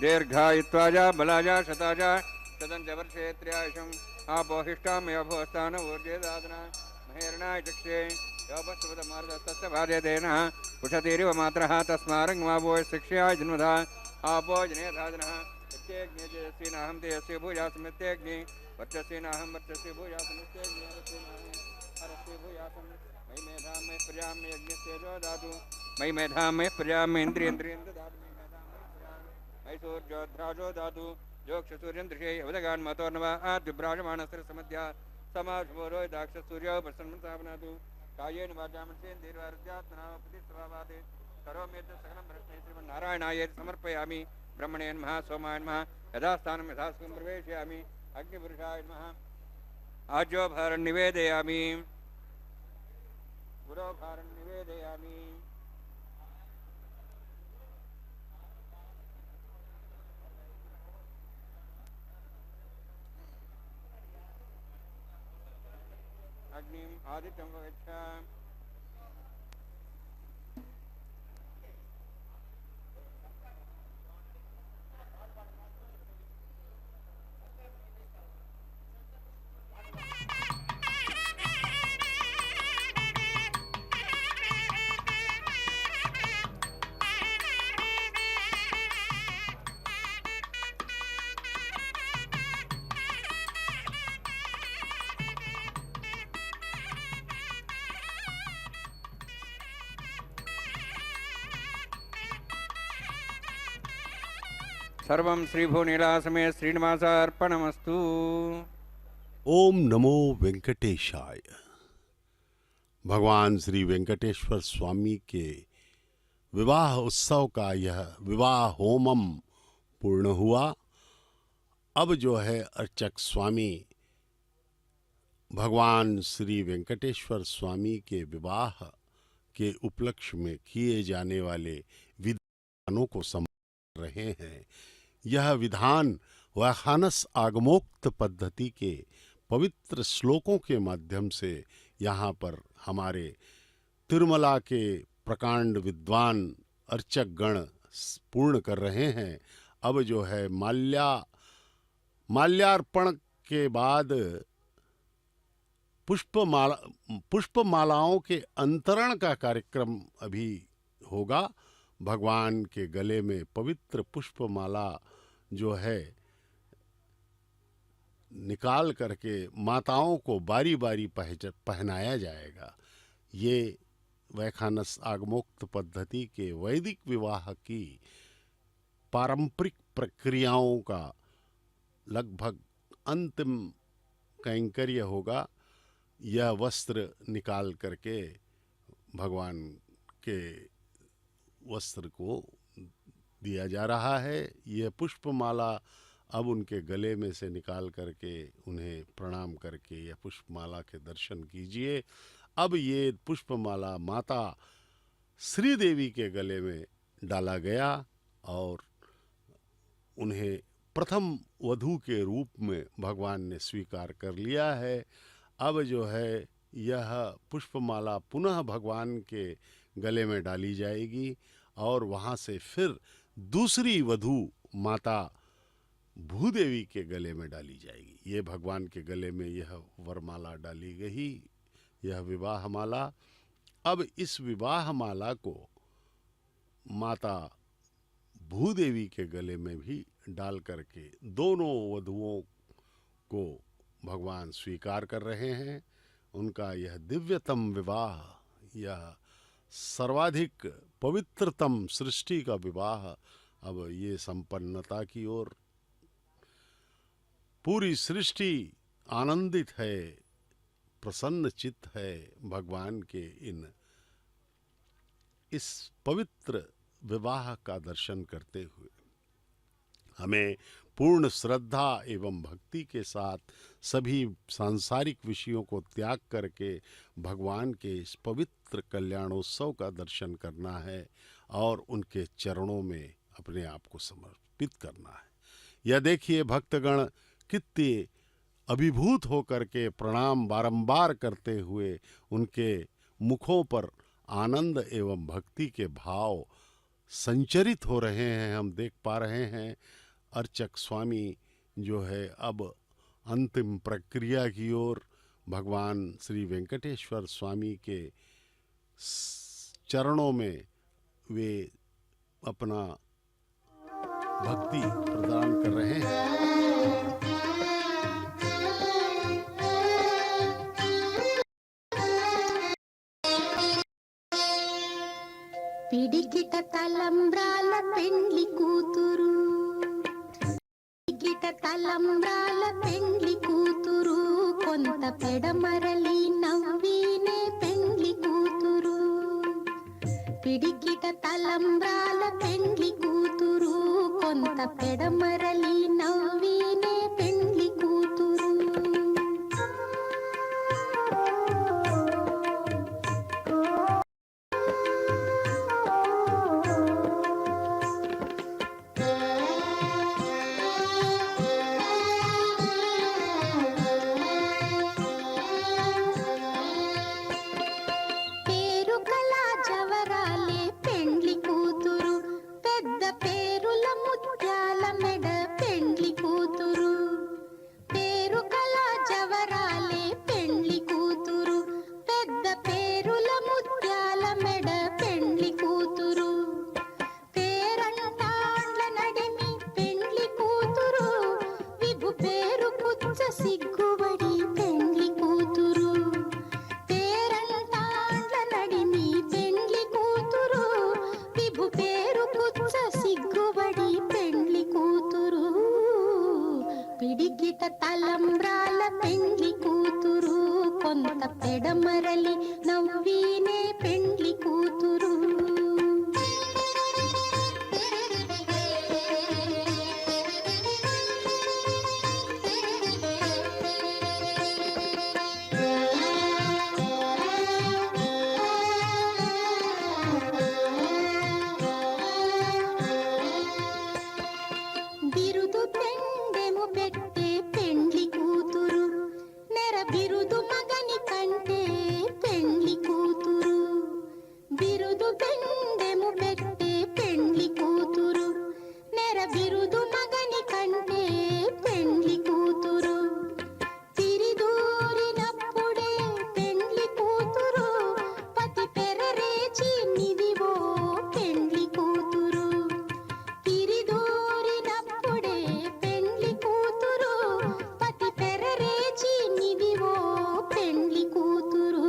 दीर्घायुत्वाय बलाय शताय शतञ्च वर्षेत्र्यायुषम् आपोहिष्टामय भोस्तान ऊर्जे दादना महेरणाय चक्षे योपस्वतमार्गस्तस्य भार्यतेन उषतीरिव मात्रः तस्मारङ्गमावो शिक्षयाय जन्मधा आपो जने धादनः इत्यग्ने तेजस्विनाहं तेजस्वी भूयासमित्यग्नि वर्चस्विनाहं वर्चस्वी भूयासमित्यग्नि हरस्वी भूयासं मयि मेधां मयि प्रजां मयि यज्ञस्तेजो दातु मयि मेधां मयि प्रजां मयि इन्द्रियेन्द्रियं ददातु मयि मेधां मयि सूर्योध्राजो दातु जोक्षसूर्यन्दृशे अवदगान् मतोर्नव आद्युभ्राजमाणस्त्रसमध्या समाशुभोरो दाक्षसूर्यो प्रसन्नतावनातु कायेन वाचां मनसेन्द्रियवारुद्यात्मना प्रतिष्ठवावादे करोम्येत सकलं प्रश्ने श्रीमन्नारायणाय समर्पयामि ब्रह्मणे नमः सोमाय नमः यथास्थानं यथास्तं प्रवेशयामि अग्निपुरुषाय नमः आज्योभारं निवेदयामि गुरोभारं निवेदयामि अग्निम् आदित्यं वगच्छ सर्वं श्रीभुनीलासमे श्रीनिवासार्पणमस्तु।
ओम नमो वेंकटेशाय। भगवान श्री वेंकटेश्वर स्वामी के विवाह उत्सव का यह विवाह होमम पूर्ण हुआ। अब जो है अर्चक स्वामी भगवान श्री वेंकटेश्वर स्वामी के विवाह के उपलक्ष्य में किए जाने वाले विधानों को समझ रहे हैं। यह विधान व्याख्यानस आगमोक्त पद्धति के पवित्र श्लोकों के माध्यम से यहाँ पर हमारे तिरुमला के प्रकांड विद्वान अर्चक गण पूर्ण कर रहे हैं। अब जो है माल्यार्पण के बाद पुष्पमालाओं के अंतरण का कार्यक्रम अभी होगा। भगवान के गले में पवित्र पुष्पमाला जो है निकाल करके माताओं को बारी बारी पहनाया जाएगा। ये वैखानस आगमोक्त पद्धति के वैदिक विवाह की पारंपरिक प्रक्रियाओं का लगभग अंतिम कैंकर्य होगा। यह वस्त्र निकाल करके भगवान के वस्त्र को दिया जा रहा है। यह पुष्पमाला अब उनके गले में से निकाल करके उन्हें प्रणाम करके यह पुष्पमाला के दर्शन कीजिए। अब ये पुष्पमाला माता श्री देवी के गले में डाला गया और उन्हें प्रथम वधू के रूप में भगवान ने स्वीकार कर लिया है। अब जो है यह पुष्पमाला पुनः भगवान के गले में डाली जाएगी और वहाँ से फिर दूसरी वधू माता भूदेवी के गले में डाली जाएगी। ये भगवान के गले में यह वरमाला डाली गई, यह विवाह माला। अब इस विवाह माला को माता भूदेवी के गले में भी डाल करके दोनों वधुओं को भगवान स्वीकार कर रहे हैं। उनका यह दिव्यतम विवाह, यह सर्वाधिक पवित्रतम सृष्टि का विवाह अब ये संपन्नता की ओर। पूरी सृष्टि आनंदित है, प्रसन्न चित्त है भगवान के इस पवित्र विवाह का दर्शन करते हुए। हमें पूर्ण श्रद्धा एवं भक्ति के साथ सभी सांसारिक विषयों को त्याग करके भगवान के इस पवित्र कल्याणोत्सव का दर्शन करना है और उनके चरणों में अपने आप को समर्पित करना है। यह देखिए भक्तगण कितने अभिभूत होकर के प्रणाम बारंबार करते हुए उनके मुखों पर आनंद एवं भक्ति के भाव संचरित हो रहे हैं, हम देख पा रहे हैं। अर्चक स्वामी जो है अब अंतिम प्रक्रिया की ओर भगवान श्री वेंकटेश्वर स्वामी के चरणों में वे अपना भक्ति प्रदान कर रहे हैं।
పిడికిట తలంబ్రాల పెండ్లి కూతురు, పిడికిట తలంబ్రాల పెండ్లి కూతురు, కొంత పెడమరలి నవ్వినే పెండ్లి కూతురు. పిడికిట తలంబ్రాల పెండ్లి కూతురు, కొంత పెడమరలి నవ్వినే పెండ్లి కూతురు. పిడికిట తలంబ్రాల పెండ్లి కూతురు, కొంత పెడమరలి నవ్వినే పెండ్లి కూతురు. బిరుదు పెండెము పెట్టే పెండ్లి కూతురు, నెర బిరుదు మగని కంటే పెండ్లి కూతురు. బిరుదు పెండెము పెట్టే పెండ్లి కూతురు, నెర బిరుదు మగని కంటే పెండ్లి కూతురు. తిరిదూరినప్పుడే పెండ్లి కూతురు, పతి పెరరేచి నిదివో పెండ్లి కూతురు. తిరిదూరినప్పుడే పెండ్లి కూతురు, పతి పెరరేచి నిదివో పెండ్లి కూతురు.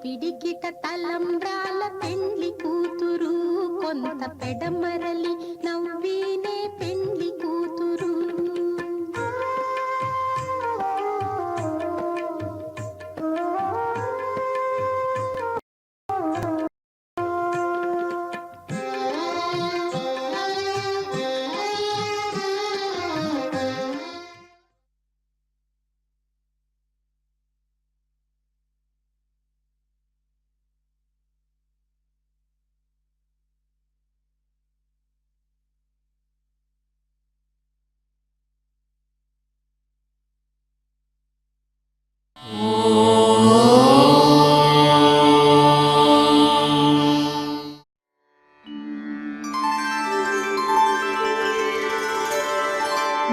పిడికిట తలంబ్రాల పెండ్లి కూతురు, కొంత పెడమరలి నవ్వినే పెండ్లి కూతురు.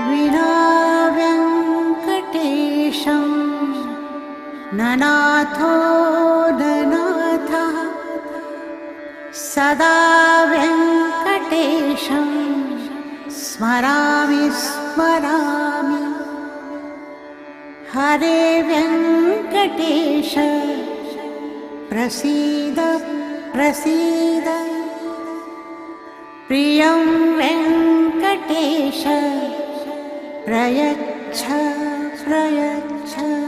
विना वेङ्कटेशं ननाथो ननाथः, सदा वेङ्कटेशं स्मरामि स्मरामि. हरे वेङ्कटेश प्रसीद प्रसीद, प्रियं वेङ्कटेश प्रयच्छ प्रयच्छ.